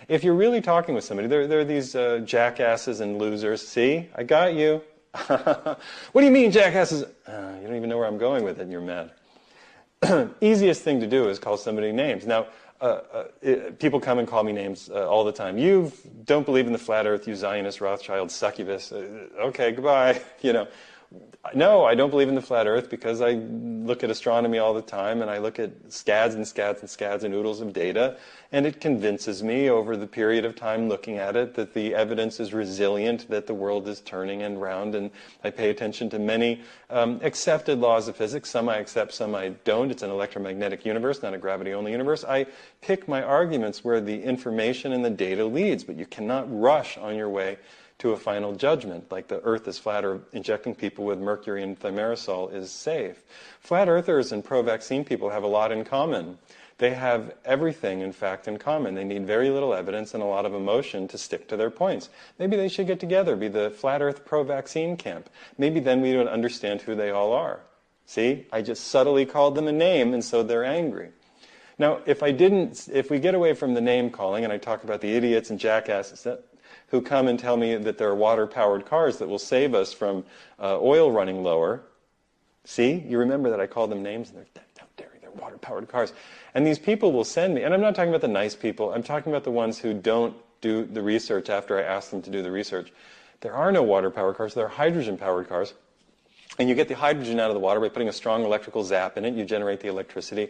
A: If you're really talking with somebody, there are these jackasses and losers. See, I got you. What do you mean, jackasses? You don't even know where I'm going with it, and you're mad. Easiest thing to do is call somebody names. Now, people come and call me names all the time. You don't believe in the flat earth, you Zionist, Rothschild, succubus. Okay, goodbye. No, I don't believe in the flat earth because I look at astronomy all the time and I look at scads and scads and scads and oodles of data, and it convinces me over the period of time looking at it that the evidence is resilient, that the world is turning and round, and I pay attention to many accepted laws of physics. Some I accept, some I don't. It's an electromagnetic universe, not a gravity-only universe. I pick my arguments where the information and the data leads, but you cannot rush on your way to a final judgment, like the earth is flat or injecting people with mercury and thimerosal is safe. Flat earthers and pro-vaccine people have a lot in common. They have everything, in fact, in common. They need very little evidence and a lot of emotion to stick to their points. Maybe they should get together, be the flat earth pro-vaccine camp. Maybe then we would understand who they all are. See, I just subtly called them a name, and so they're angry. Now, if we get away from the name calling, and I talk about the idiots and jackasses who come and tell me that there are water-powered cars that will save us from oil running lower. See? You remember that I called them names, and they're water-powered cars. And these people will send me, and I'm not talking about the nice people, I'm talking about the ones who don't do the research after I ask them to do the research. There are no water-powered cars. There are hydrogen-powered cars. And you get the hydrogen out of the water by putting a strong electrical zap in it. You generate the electricity.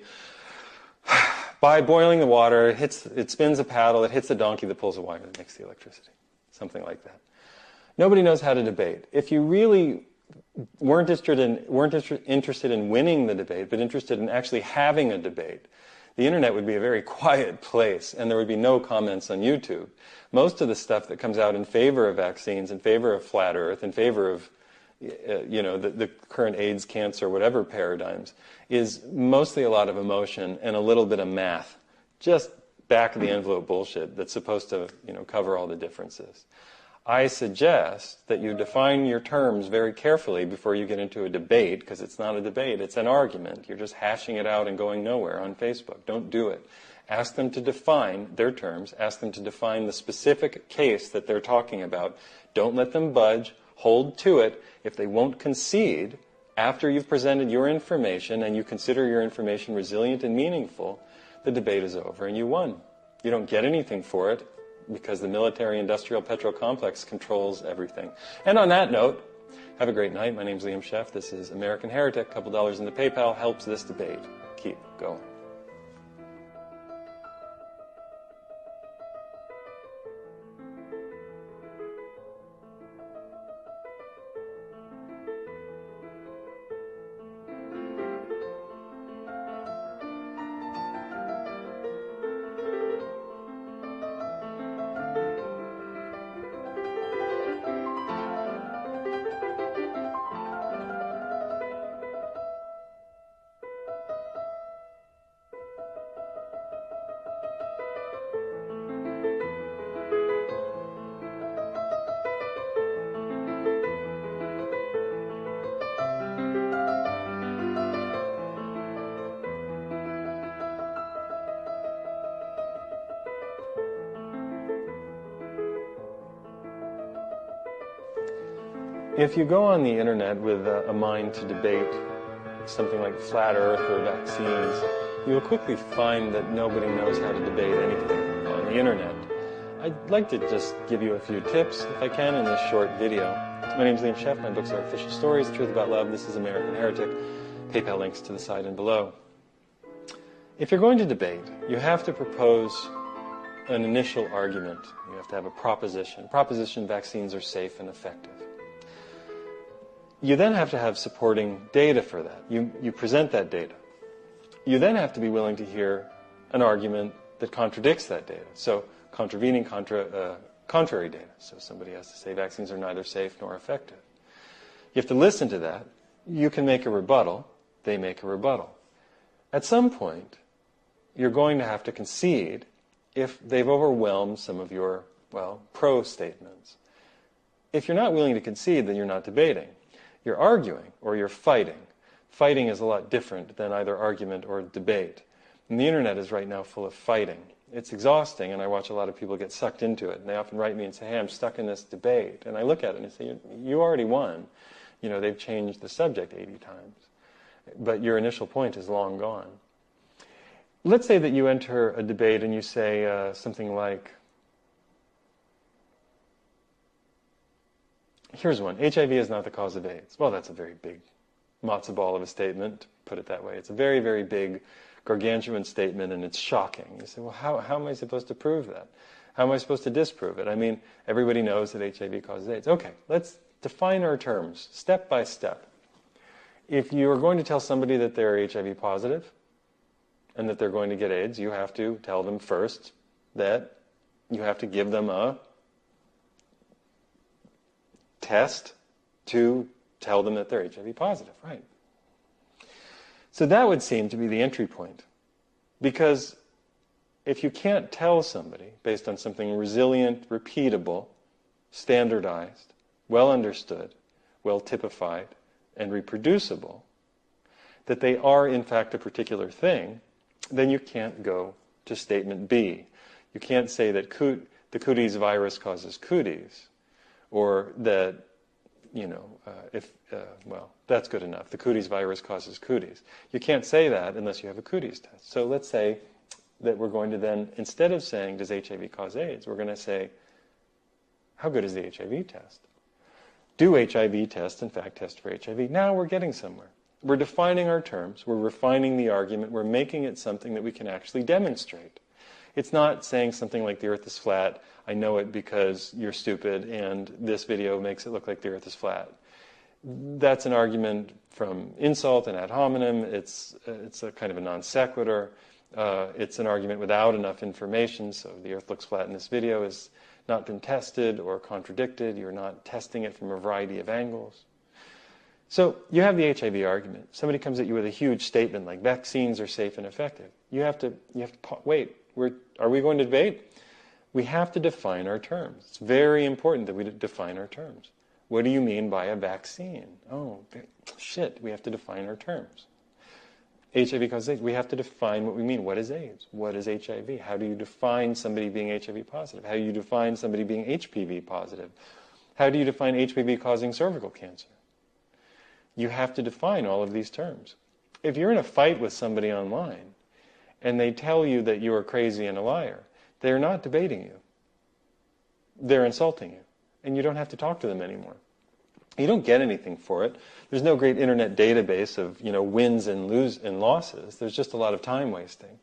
A: By boiling the water, it spins a paddle, it hits the donkey that pulls the wire that makes the electricity. Something like that. Nobody knows how to debate. If you really weren't interested in winning the debate, but interested in actually having a debate, the internet would be a very quiet place, and there would be no comments on YouTube. Most of the stuff that comes out in favor of vaccines, in favor of flat Earth, in favor of the current AIDS, cancer, whatever paradigms, is mostly a lot of emotion and a little bit of math. Just back-of-the-envelope bullshit that's supposed to cover all the differences. I suggest that you define your terms very carefully before you get into a debate, because it's not a debate, it's an argument. You're just hashing it out and going nowhere on Facebook. Don't do it. Ask them to define their terms. Ask them to define the specific case that they're talking about. Don't let them budge. Hold to it. If they won't concede after you've presented your information and you consider your information resilient and meaningful, the debate is over and you won. You don't get anything for it, because the military-industrial petro-complex controls everything. And on that note, have a great night. My name's Liam Scheff. This is American Heretic. A couple dollars in the PayPal helps this debate keep going. If you go on the internet with a mind to debate something like flat Earth or vaccines, you'll quickly find that nobody knows how to debate anything on the internet. I'd like to just give you a few tips, if I can, in this short video. My name's Liam Scheff. My books are Official Stories, The Truth About Love. This is American Heretic. PayPal links to the side and below. If you're going to debate, you have to propose an initial argument. You have to have a proposition. Proposition: vaccines are safe and effective. You then have to have supporting data for that. You present that data. You then have to be willing to hear an argument that contradicts that data. So contravening contrary data. So somebody has to say vaccines are neither safe nor effective. You have to listen to that. You can make a rebuttal. They make a rebuttal. At some point, you're going to have to concede if they've overwhelmed some of your, pro statements. If you're not willing to concede, then you're not debating. You're arguing or you're fighting. Fighting is a lot different than either argument or debate. And the internet is right now full of fighting. It's exhausting, and I watch a lot of people get sucked into it. And they often write me and say, hey, I'm stuck in this debate. And I look at it and I say, you already won. They've changed the subject 80 times. But your initial point is long gone. Let's say that you enter a debate and you say something like, here's one: HIV is not the cause of AIDS. Well, that's a very big matzo ball of a statement, to put it that way. It's a very, very big, gargantuan statement, and it's shocking. You say, well, how am I supposed to prove that? How am I supposed to disprove it? I mean, everybody knows that HIV causes AIDS. Okay, let's define our terms, step by step. If you are going to tell somebody that they're HIV positive and that they're going to get AIDS, you have to tell them first that you have to give them a test to tell them that they're HIV positive, right? So that would seem to be the entry point. Because if you can't tell somebody, based on something resilient, repeatable, standardized, well understood, well typified, and reproducible, that they are in fact a particular thing, then you can't go to statement B. You can't say that the cooties virus causes cooties, or that, that's good enough. The cooties virus causes cooties. You can't say that unless you have a cooties test. So let's say that we're going to then, instead of saying, does HIV cause AIDS, we're going to say, how good is the HIV test? do HIV test, in fact, test for HIV. Now we're getting somewhere. We're defining our terms. We're refining the argument. We're making it something that we can actually demonstrate. It's not saying something like the Earth is flat. I know it because you're stupid, and this video makes it look like the Earth is flat. That's an argument from insult and ad hominem. It's a kind of a non sequitur. It's an argument without enough information. So the Earth looks flat in this video has not been tested or contradicted. You're not testing it from a variety of angles. So you have the HIV argument. Somebody comes at you with a huge statement like vaccines are safe and effective. You have to wait. Are we going to debate? We have to define our terms. It's very important that we define our terms. What do you mean by a vaccine? Oh, shit, we have to define our terms. HIV causes AIDS. We have to define what we mean. What is AIDS? What is HIV? How do you define somebody being HIV positive? How do you define somebody being HPV positive? How do you define HPV causing cervical cancer? You have to define all of these terms. If you're in a fight with somebody online and they tell you that you are crazy and a liar, they're not debating you. They're insulting you. And you don't have to talk to them anymore. You don't get anything for it. There's no great internet database of, wins and losses. There's just a lot of time wasting.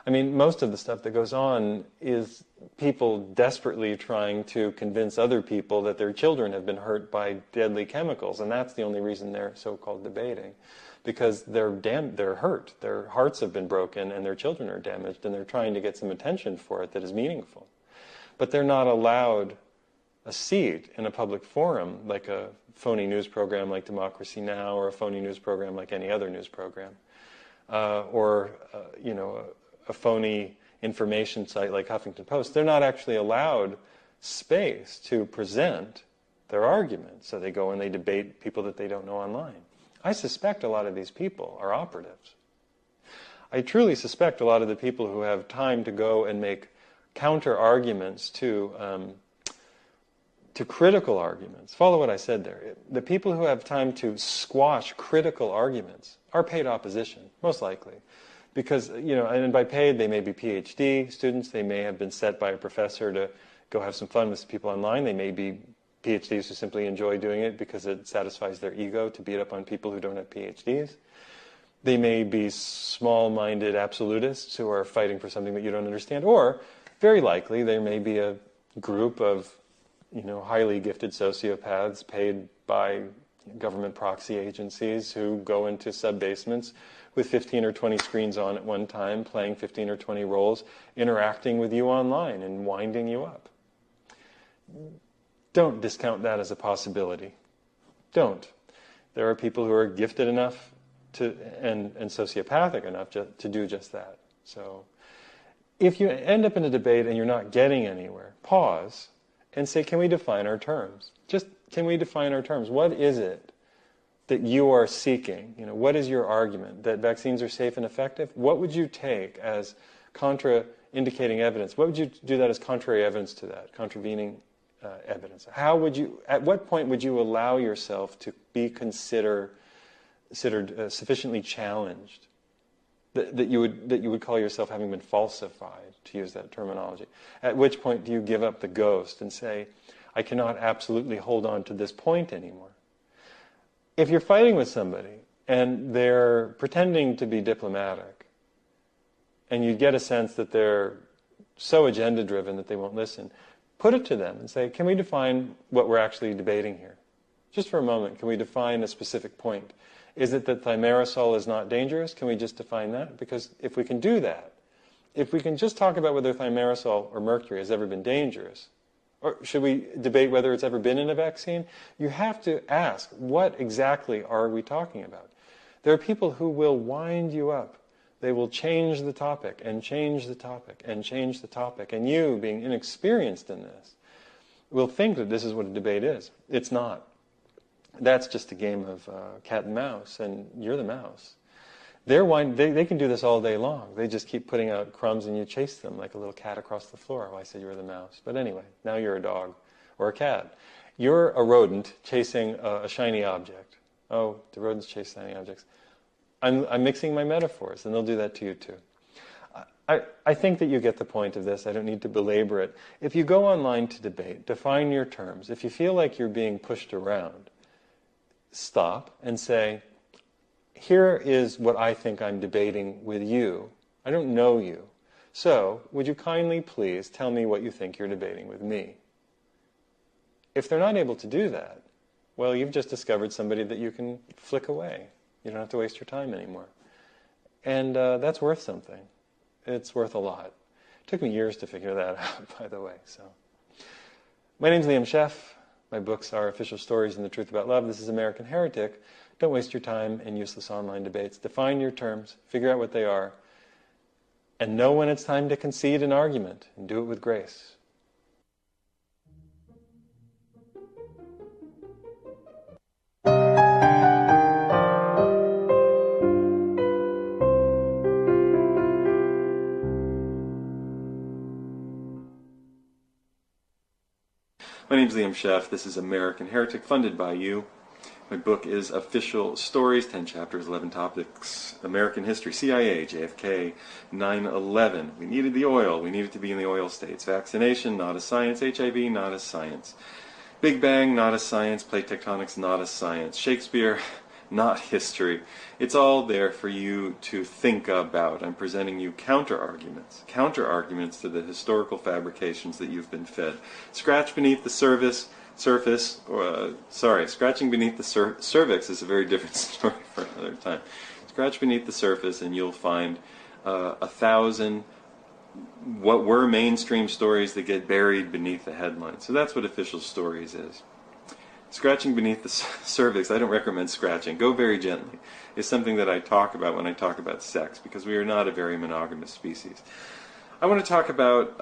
A: I mean, most of the stuff that goes on is people desperately trying to convince other people that their children have been hurt by deadly chemicals, and that's the only reason they're so-called debating, because they're hurt. Their hearts have been broken, and their children are damaged, and they're trying to get some attention for it that is meaningful. But they're not allowed a seat in a public forum, like a phony news program like Democracy Now! Or a phony news program like any other news program, or a phony information site like Huffington Post. They're not actually allowed space to present their arguments, so they go and they debate people that they don't know online. I suspect a lot of these people are operatives. I truly suspect a lot of the people who have time to go and make counter-arguments to critical arguments. Follow what I said there. The people who have time to squash critical arguments are paid opposition, most likely. Because, and by paid, they may be PhD students. They may have been set by a professor to go have some fun with people online. They may be PhDs who simply enjoy doing it because it satisfies their ego to beat up on people who don't have PhDs. They may be small-minded absolutists who are fighting for something that you don't understand. Or, very likely, there may be a group of highly gifted sociopaths paid by government proxy agencies who go into sub-basements with 15 or 20 screens on at one time, playing 15 or 20 roles, interacting with you online and winding you up. Don't discount that as a possibility. Don't. There are people who are gifted enough and sociopathic enough to do just that. So if you end up in a debate and you're not getting anywhere, pause and say, can we define our terms? Just, can we define our terms? What is it that you are seeking? What is your argument? That vaccines are safe and effective? What would you take as contraindicating evidence? What would you do that as contrary evidence to that, contravening evidence? At what point would you allow yourself to be considered sufficiently challenged that you would call yourself having been falsified, to use that terminology? At which point do you give up the ghost and say, I cannot absolutely hold on to this point anymore? If you're fighting with somebody and they're pretending to be diplomatic, and you get a sense that they're so agenda-driven that they won't listen, put it to them and say, can we define what we're actually debating here? Just for a moment, can we define a specific point? Is it that thimerosal is not dangerous? Can we just define that? Because if we can do that, if we can just talk about whether thimerosal or mercury has ever been dangerous, or should we debate whether it's ever been in a vaccine? You have to ask, what exactly are we talking about? There are people who will wind you up. They will change the topic and change the topic and change the topic. And you, being inexperienced in this, will think that this is what a debate is. It's not. That's just a game of cat and mouse, and you're the mouse. They can do this all day long. They just keep putting out crumbs and you chase them like a little cat across the floor. Oh, I said you were the mouse. But anyway, now you're a dog or a cat. You're a rodent chasing a shiny object. Oh, the rodents chase shiny objects. I'm mixing my metaphors, and they'll do that to you too. I think that you get the point of this. I don't need to belabor it. If you go online to debate, define your terms. If you feel like you're being pushed around, stop and say, here is what I think I'm debating with you. I don't know you. So, would you kindly please tell me what you think you're debating with me? If they're not able to do that, well, you've just discovered somebody that you can flick away. You don't have to waste your time anymore. And that's worth something. It's worth a lot. It took me years to figure that out, by the way. So, my name's Liam Scheff. My books are Official Stories and the Truth About Love. This is American Heretic. Don't waste your time in useless online debates. Define your terms, figure out what they are, and know when it's time to concede an argument, and do it with grace. My name's Liam Scheff. This is American Heretic, funded by you. My book is Official Stories, 10 chapters, 11 topics, American history, CIA, JFK, 9/11. We needed the oil. We needed to be in the oil states. Vaccination, not a science. HIV, not a science. Big Bang, not a science. Plate tectonics, not a science. Shakespeare, not history. It's all there for you to think about. I'm presenting you counter-arguments to the historical fabrications that you've been fed. Scratch beneath the surface, scratching beneath the cervix is a very different story for another time. Scratch beneath the surface and you'll find 1,000 what were mainstream stories that get buried beneath the headline. So that's what Official Stories is. Scratching beneath the cervix, I don't recommend scratching. Go very gently. It's something that I talk about when I talk about sex, because we are not a very monogamous species. I want to talk about,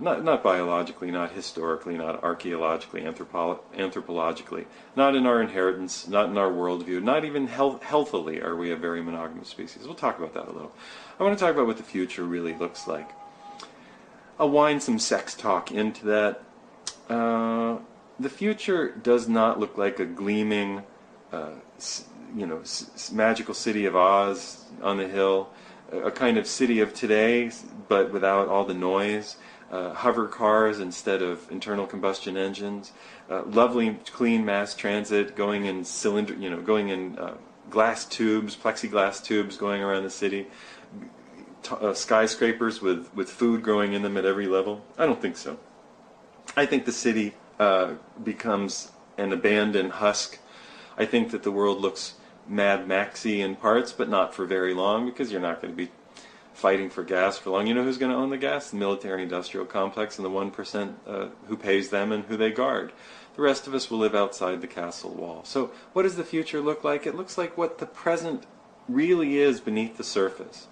A: not biologically, not historically, not archaeologically, anthropologically, not in our inheritance, not in our worldview, not even healthily are we a very monogamous species. We'll talk about that a little. I want to talk about what the future really looks like. I'll wind some sex talk into that. The future does not look like a gleaming, magical city of Oz on the hill, a kind of city of today, but without all the noise, hover cars instead of internal combustion engines, lovely, clean mass transit going in glass tubes, plexiglass tubes going around the city, skyscrapers with food growing in them at every level. I don't think so. I think the city becomes an abandoned husk. I think that the world looks Mad Maxy in parts, but not for very long, because you're not going to be fighting for gas for long. You know who's going to own the gas? The military-industrial complex and the 1% who pays them and who they guard. The rest of us will live outside the castle wall. So what does the future look like? It looks like what the present really is beneath the surface.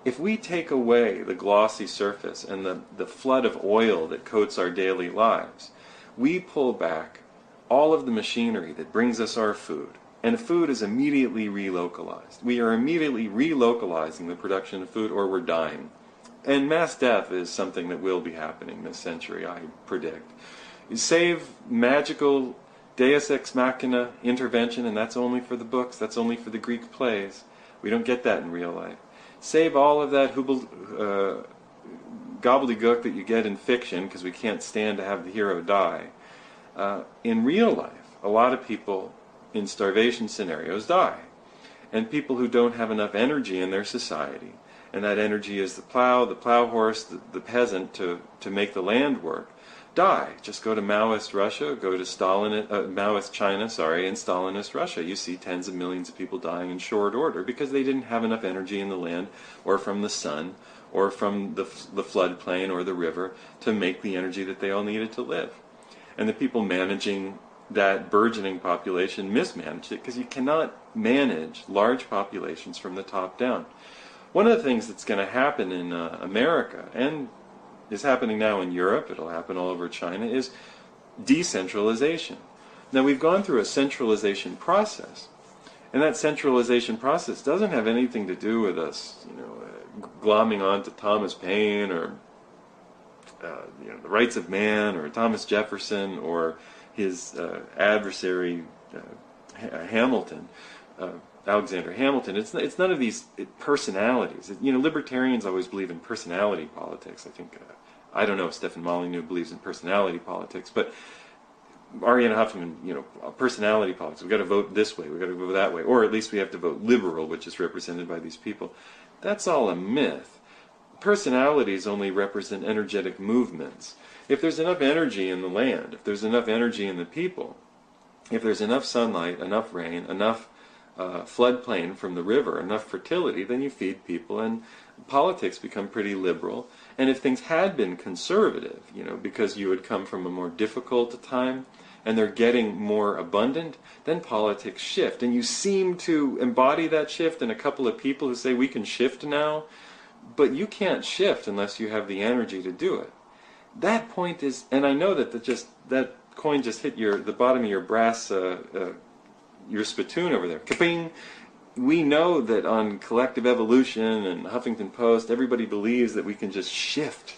A: If we take away the glossy surface and the flood of oil that coats our daily lives, we pull back all of the machinery that brings us our food, and food is immediately relocalized. We are immediately relocalizing the production of food, or we're dying. And mass death is something that will be happening this century, I predict. You save magical deus ex machina intervention, and that's only for the books, that's only for the Greek plays. We don't get that in real life. Save all of that gobbledygook that you get in fiction, because we can't stand to have the hero die. In real life, a lot of people in starvation scenarios die. And people who don't have enough energy in their society, and that energy is the plow horse, the peasant to make the land work, die. Just go to Maoist Russia, go to Maoist China, and Stalinist Russia. You see tens of millions of people dying in short order because they didn't have enough energy in the land, or from the sun, or from the floodplain or the river to make the energy that they all needed to live. And the people managing that burgeoning population mismanaged it, because you cannot manage large populations from the top down. One of the things that's going to happen in America, and is happening now in Europe, it'll happen all over China, is decentralization. Now, we've gone through a centralization process, and that centralization process doesn't have anything to do with us, glomming on to Thomas Paine or the rights of man, or Thomas Jefferson, or his adversary Hamilton. Alexander Hamilton. It's none of these personalities. Libertarians always believe in personality politics. I think I don't know if Stefan Molyneux believes in personality politics, but Arianna Huffington, personality politics. We've got to vote this way, we've got to vote that way, or at least we have to vote liberal, which is represented by these people. That's all a myth. Personalities only represent energetic movements. If there's enough energy in the land, if there's enough energy in the people, if there's enough sunlight, enough rain, enough floodplain from the river, enough fertility, then you feed people, and politics become pretty liberal. And if things had been conservative, because you had come from a more difficult time, and they're getting more abundant, then politics shift. And you seem to embody that shift in a couple of people who say, we can shift now, but you can't shift unless you have the energy to do it. That point is, and I know that that coin just hit the bottom of your brass, your spittoon over there. Ka-ping! We know that on Collective Evolution and Huffington Post, everybody believes that we can just shift.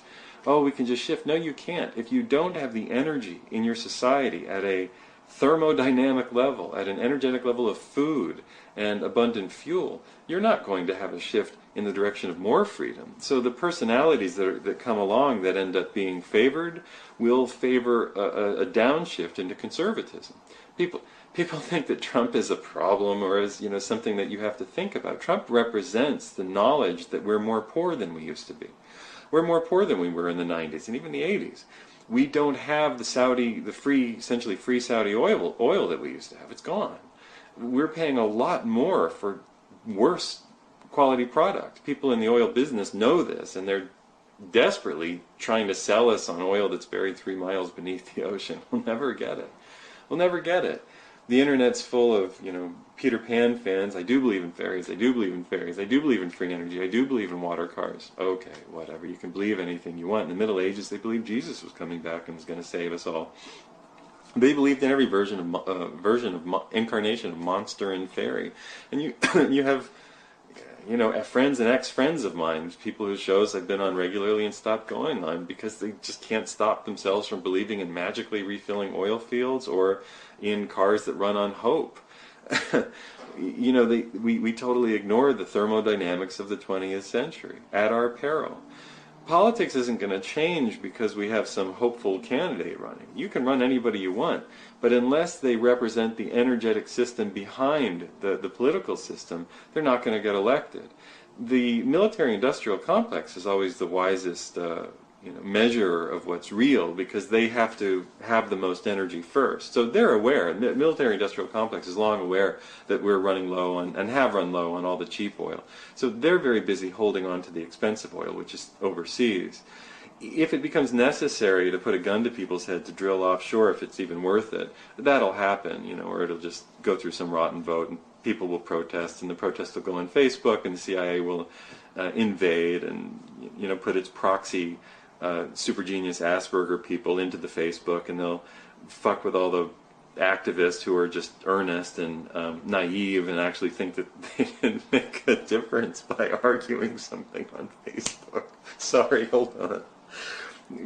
A: Oh, we can just shift. No, you can't. If you don't have the energy in your society at a thermodynamic level, at an energetic level of food and abundant fuel, you're not going to have a shift in the direction of more freedom. So the personalities that come along that end up being favored will favor a downshift into conservatism. People think that Trump is a problem or is something that you have to think about. Trump represents the knowledge that we're more poor than we used to be. We're more poor than we were in the 90s and even the 80s. We don't have essentially free Saudi oil that we used to have. It's gone. We're paying a lot more for worse quality product. People in the oil business know this, and they're desperately trying to sell us on oil that's buried 3 miles beneath the ocean. We'll never get it. We'll never get it. The internet's full of, Peter Pan fans. I do believe in fairies. I do believe in fairies. I do believe in free energy. I do believe in water cars. Okay, whatever. You can believe anything you want. In the Middle Ages, they believed Jesus was coming back and was going to save us all. They believed in every version of incarnation of monster and fairy. And you have, friends and ex-friends of mine, people whose shows I've been on regularly and stopped going on because they just can't stop themselves from believing in magically refilling oil fields or in cars that run on hope. We totally ignore the thermodynamics of the 20th century at our peril. Politics isn't going to change because we have some hopeful candidate running. You can run anybody you want, but unless they represent the energetic system behind the political system, they're not going to get elected. The military-industrial complex is always the wisest measure of what's real because they have to have the most energy first. So they're aware, the military-industrial complex is long aware that we're running low on, and have run low on all the cheap oil. So they're very busy holding on to the expensive oil, which is overseas. If it becomes necessary to put a gun to people's head to drill offshore, if it's even worth it, that'll happen, or it'll just go through some rotten vote and people will protest, and the protest will go on Facebook, and the CIA will invade and put its proxy super genius Asperger people into the Facebook, and they'll fuck with all the activists who are just earnest and naive and actually think that they can make a difference by arguing something on Facebook. Sorry, hold on.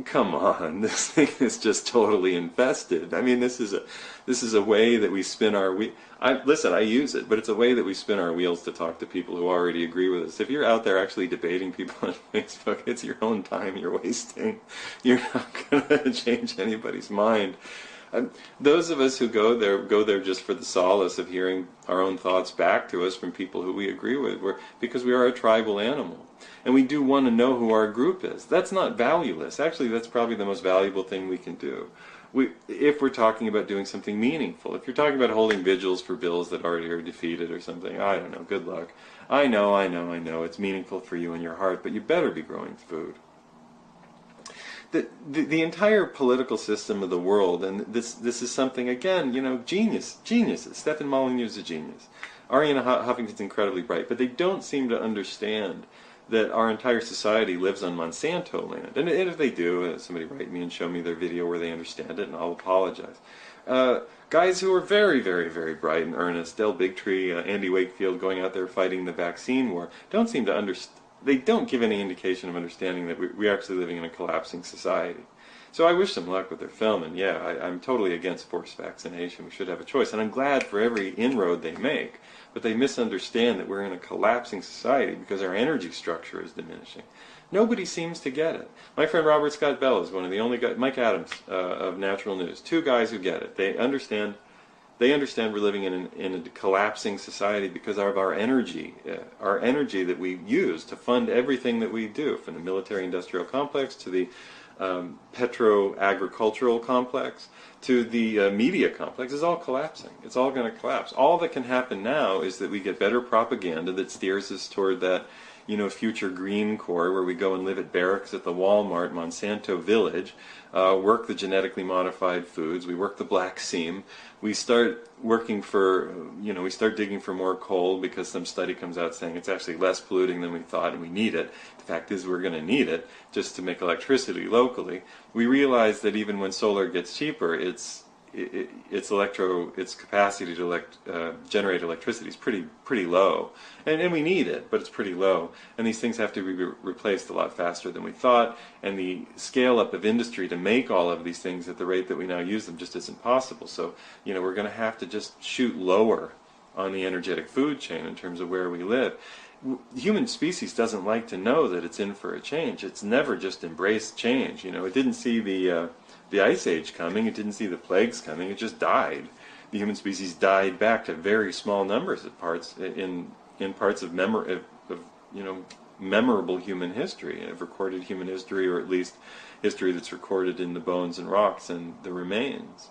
A: Come on, this thing is just totally infested. I mean, this is a way that we spin our I use it, but it's a way that we spin our wheels to talk to people who already agree with us. If you're out there actually debating people on Facebook, it's your own time you're wasting. You're not going to change anybody's mind. Those of us who go there just for the solace of hearing our own thoughts back to us from people who we agree with, because we are a tribal animal. And we do want to know who our group is. That's not valueless. Actually, that's probably the most valuable thing we can do. If we're talking about doing something meaningful. If you're talking about holding vigils for bills that already are defeated or something, I don't know, good luck. I know, it's meaningful for you in your heart, but you better be growing food. The entire political system of the world, and this is something, again, geniuses. Stefan Molyneux is a genius. Arianna Huffington's incredibly bright, but they don't seem to understand that our entire society lives on Monsanto land. And if they do, somebody write me and show me their video where they understand it, and I'll apologize. Guys who are very, very, very bright and earnest, Del Bigtree, Andy Wakefield, going out there fighting the vaccine war, don't seem to they don't give any indication of understanding that we're actually living in a collapsing society. So I wish them luck with their film, and yeah, I'm totally against forced vaccination. We should have a choice, and I'm glad for every inroad they make, but they misunderstand that we're in a collapsing society because our energy structure is diminishing. Nobody seems to get it. My friend Robert Scott Bell is one of the only guys, Mike Adams of Natural News, two guys who get it. They understand we're living in a collapsing society because of our energy that we use to fund everything that we do, from the military-industrial complex to the petro-agricultural complex to the media complex, is all collapsing. It's all going to collapse. All that can happen now is that we get better propaganda that steers us toward that, future Green Corps, where we go and live at barracks at the Walmart Monsanto village, work the genetically modified foods, we work the black seam, we start working for, we start digging for more coal because some study comes out saying it's actually less polluting than we thought and we need it. The fact is we're going to need it just to make electricity locally. We realize that even when solar gets cheaper, its capacity to generate electricity is pretty low, and we need it, but it's pretty low. And these things have to be replaced a lot faster than we thought. And the scale up of industry to make all of these things at the rate that we now use them just isn't possible. So we're going to have to just shoot lower on the energetic food chain in terms of where we live. The human species doesn't like to know that it's in for a change. It's never just embraced change. It didn't see the Ice Age coming. It didn't see the plagues coming. It just died. The human species died back to very small numbers of parts in parts of memorable human history, of recorded human history, or at least history that's recorded in the bones and rocks and the remains.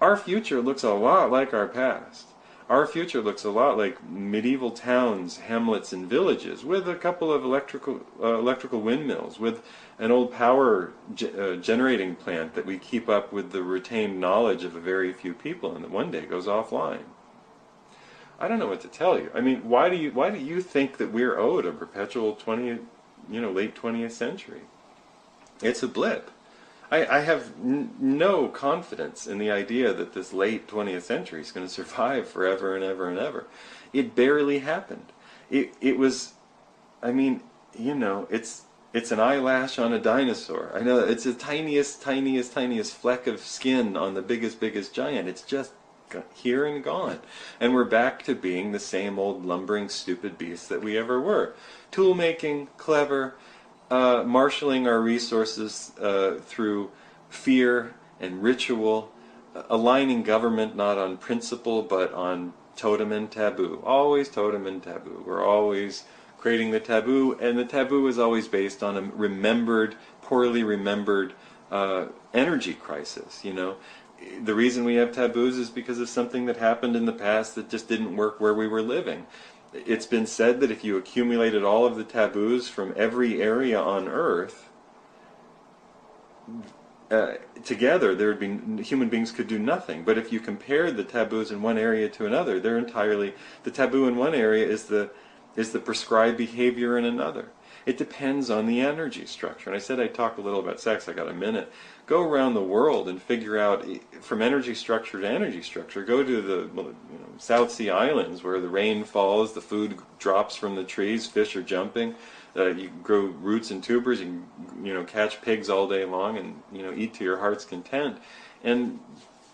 A: Our future looks a lot like our past. Our future looks a lot like medieval towns, hamlets, and villages, with a couple of electrical windmills, with an old power generating plant that we keep up with the retained knowledge of a very few people, and that one day goes offline. I don't know what to tell you. I mean, why do you think that we're owed a perpetual late 20th century? It's a blip. I have no confidence in the idea that this late 20th century is going to survive forever and ever and ever. It barely happened. It was, it's an eyelash on a dinosaur. I know it's the tiniest fleck of skin on the biggest giant. It's just here and gone. And we're back to being the same old lumbering, stupid beasts that we ever were. Tool making, clever, marshaling our resources through fear and ritual, aligning government not on principle but on totem and taboo. Always totem and taboo. We're always creating the taboo, and the taboo is always based on a poorly remembered energy crisis. The reason we have taboos is because of something that happened in the past that just didn't work where we were living. It's been said that if you accumulated all of the taboos from every area on Earth together, human beings could do nothing. But if you compared the taboos in one area to another, the taboo in one area is the prescribed behavior in another. It depends on the energy structure. And I said I'd talk a little about sex. I got a minute. Go around the world and figure out, from energy structure to energy structure. Go to the South Sea Islands where the rain falls, the food drops from the trees, fish are jumping. You grow roots and tubers. You can catch pigs all day long and eat to your heart's content. And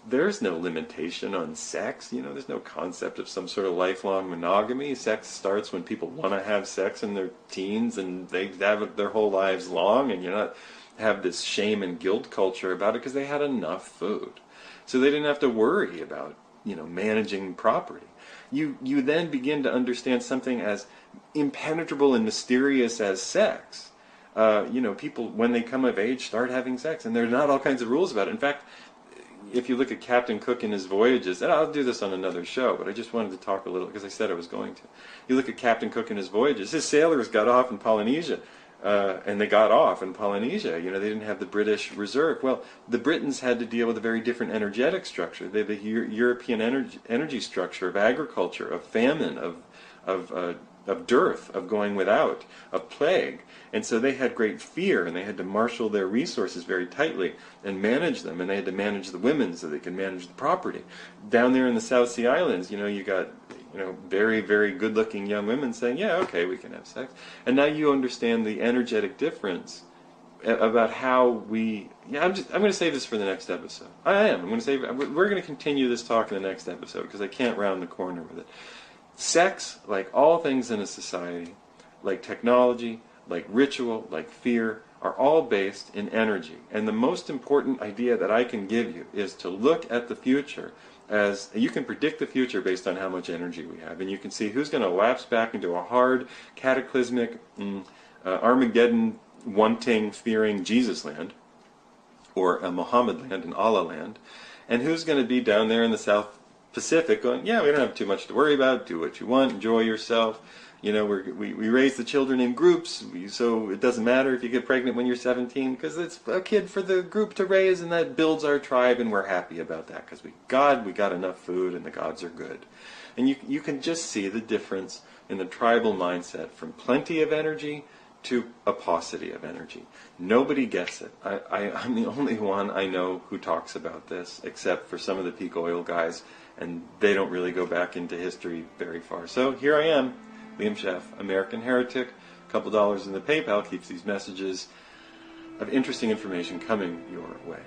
A: there's no limitation on sex. There's no concept of some sort of lifelong monogamy. Sex starts when people want to have sex in their teens, and they have it their whole lives long, and you're not have this shame and guilt culture about it because they had enough food. So they didn't have to worry about, managing property. You then begin to understand something as impenetrable and mysterious as sex. People, when they come of age, start having sex, and there are not all kinds of rules about it. In fact, if you look at Captain Cook and his voyages, and I'll do this on another show, but I just wanted to talk a little, because I said I was going to. You look at Captain Cook and his voyages, his sailors got off in Polynesia, and they got off in Polynesia. They didn't have the British Reserve. Well, the Britons had to deal with a very different energetic structure. They had the European energy structure of agriculture, of famine, of dearth, of going without, of plague. And so they had great fear, and they had to marshal their resources very tightly and manage them, and they had to manage the women so they could manage the property. Down there in the South Sea Islands, you got very, very good-looking young women saying, yeah, okay, we can have sex. And now you understand the energetic difference about how we... Yeah, I'm going to save this for the next episode. I'm going to save... We're going to continue this talk in the next episode because I can't round the corner with it. Sex, like all things in a society, like technology, like ritual, like fear, are all based in energy. And the most important idea that I can give you is to look at the future as you can predict the future based on how much energy we have. And you can see who's going to lapse back into a hard, cataclysmic, Armageddon wanting, fearing Jesus land, or a Muhammad land, an Allah land, and who's going to be down there in the South Pacific going, yeah, we don't have too much to worry about, do what you want, enjoy yourself. We raise the children in groups, so it doesn't matter if you get pregnant when you're 17, because it's a kid for the group to raise, and that builds our tribe, and we're happy about that, because we got enough food, and the gods are good. And you can just see the difference in the tribal mindset from plenty of energy to a paucity of energy. Nobody gets it. I'm the only one I know who talks about this, except for some of the peak oil guys, and they don't really go back into history very far. So here I am, Liam Scheff, American Heretic. A couple dollars in the PayPal keeps these messages of interesting information coming your way.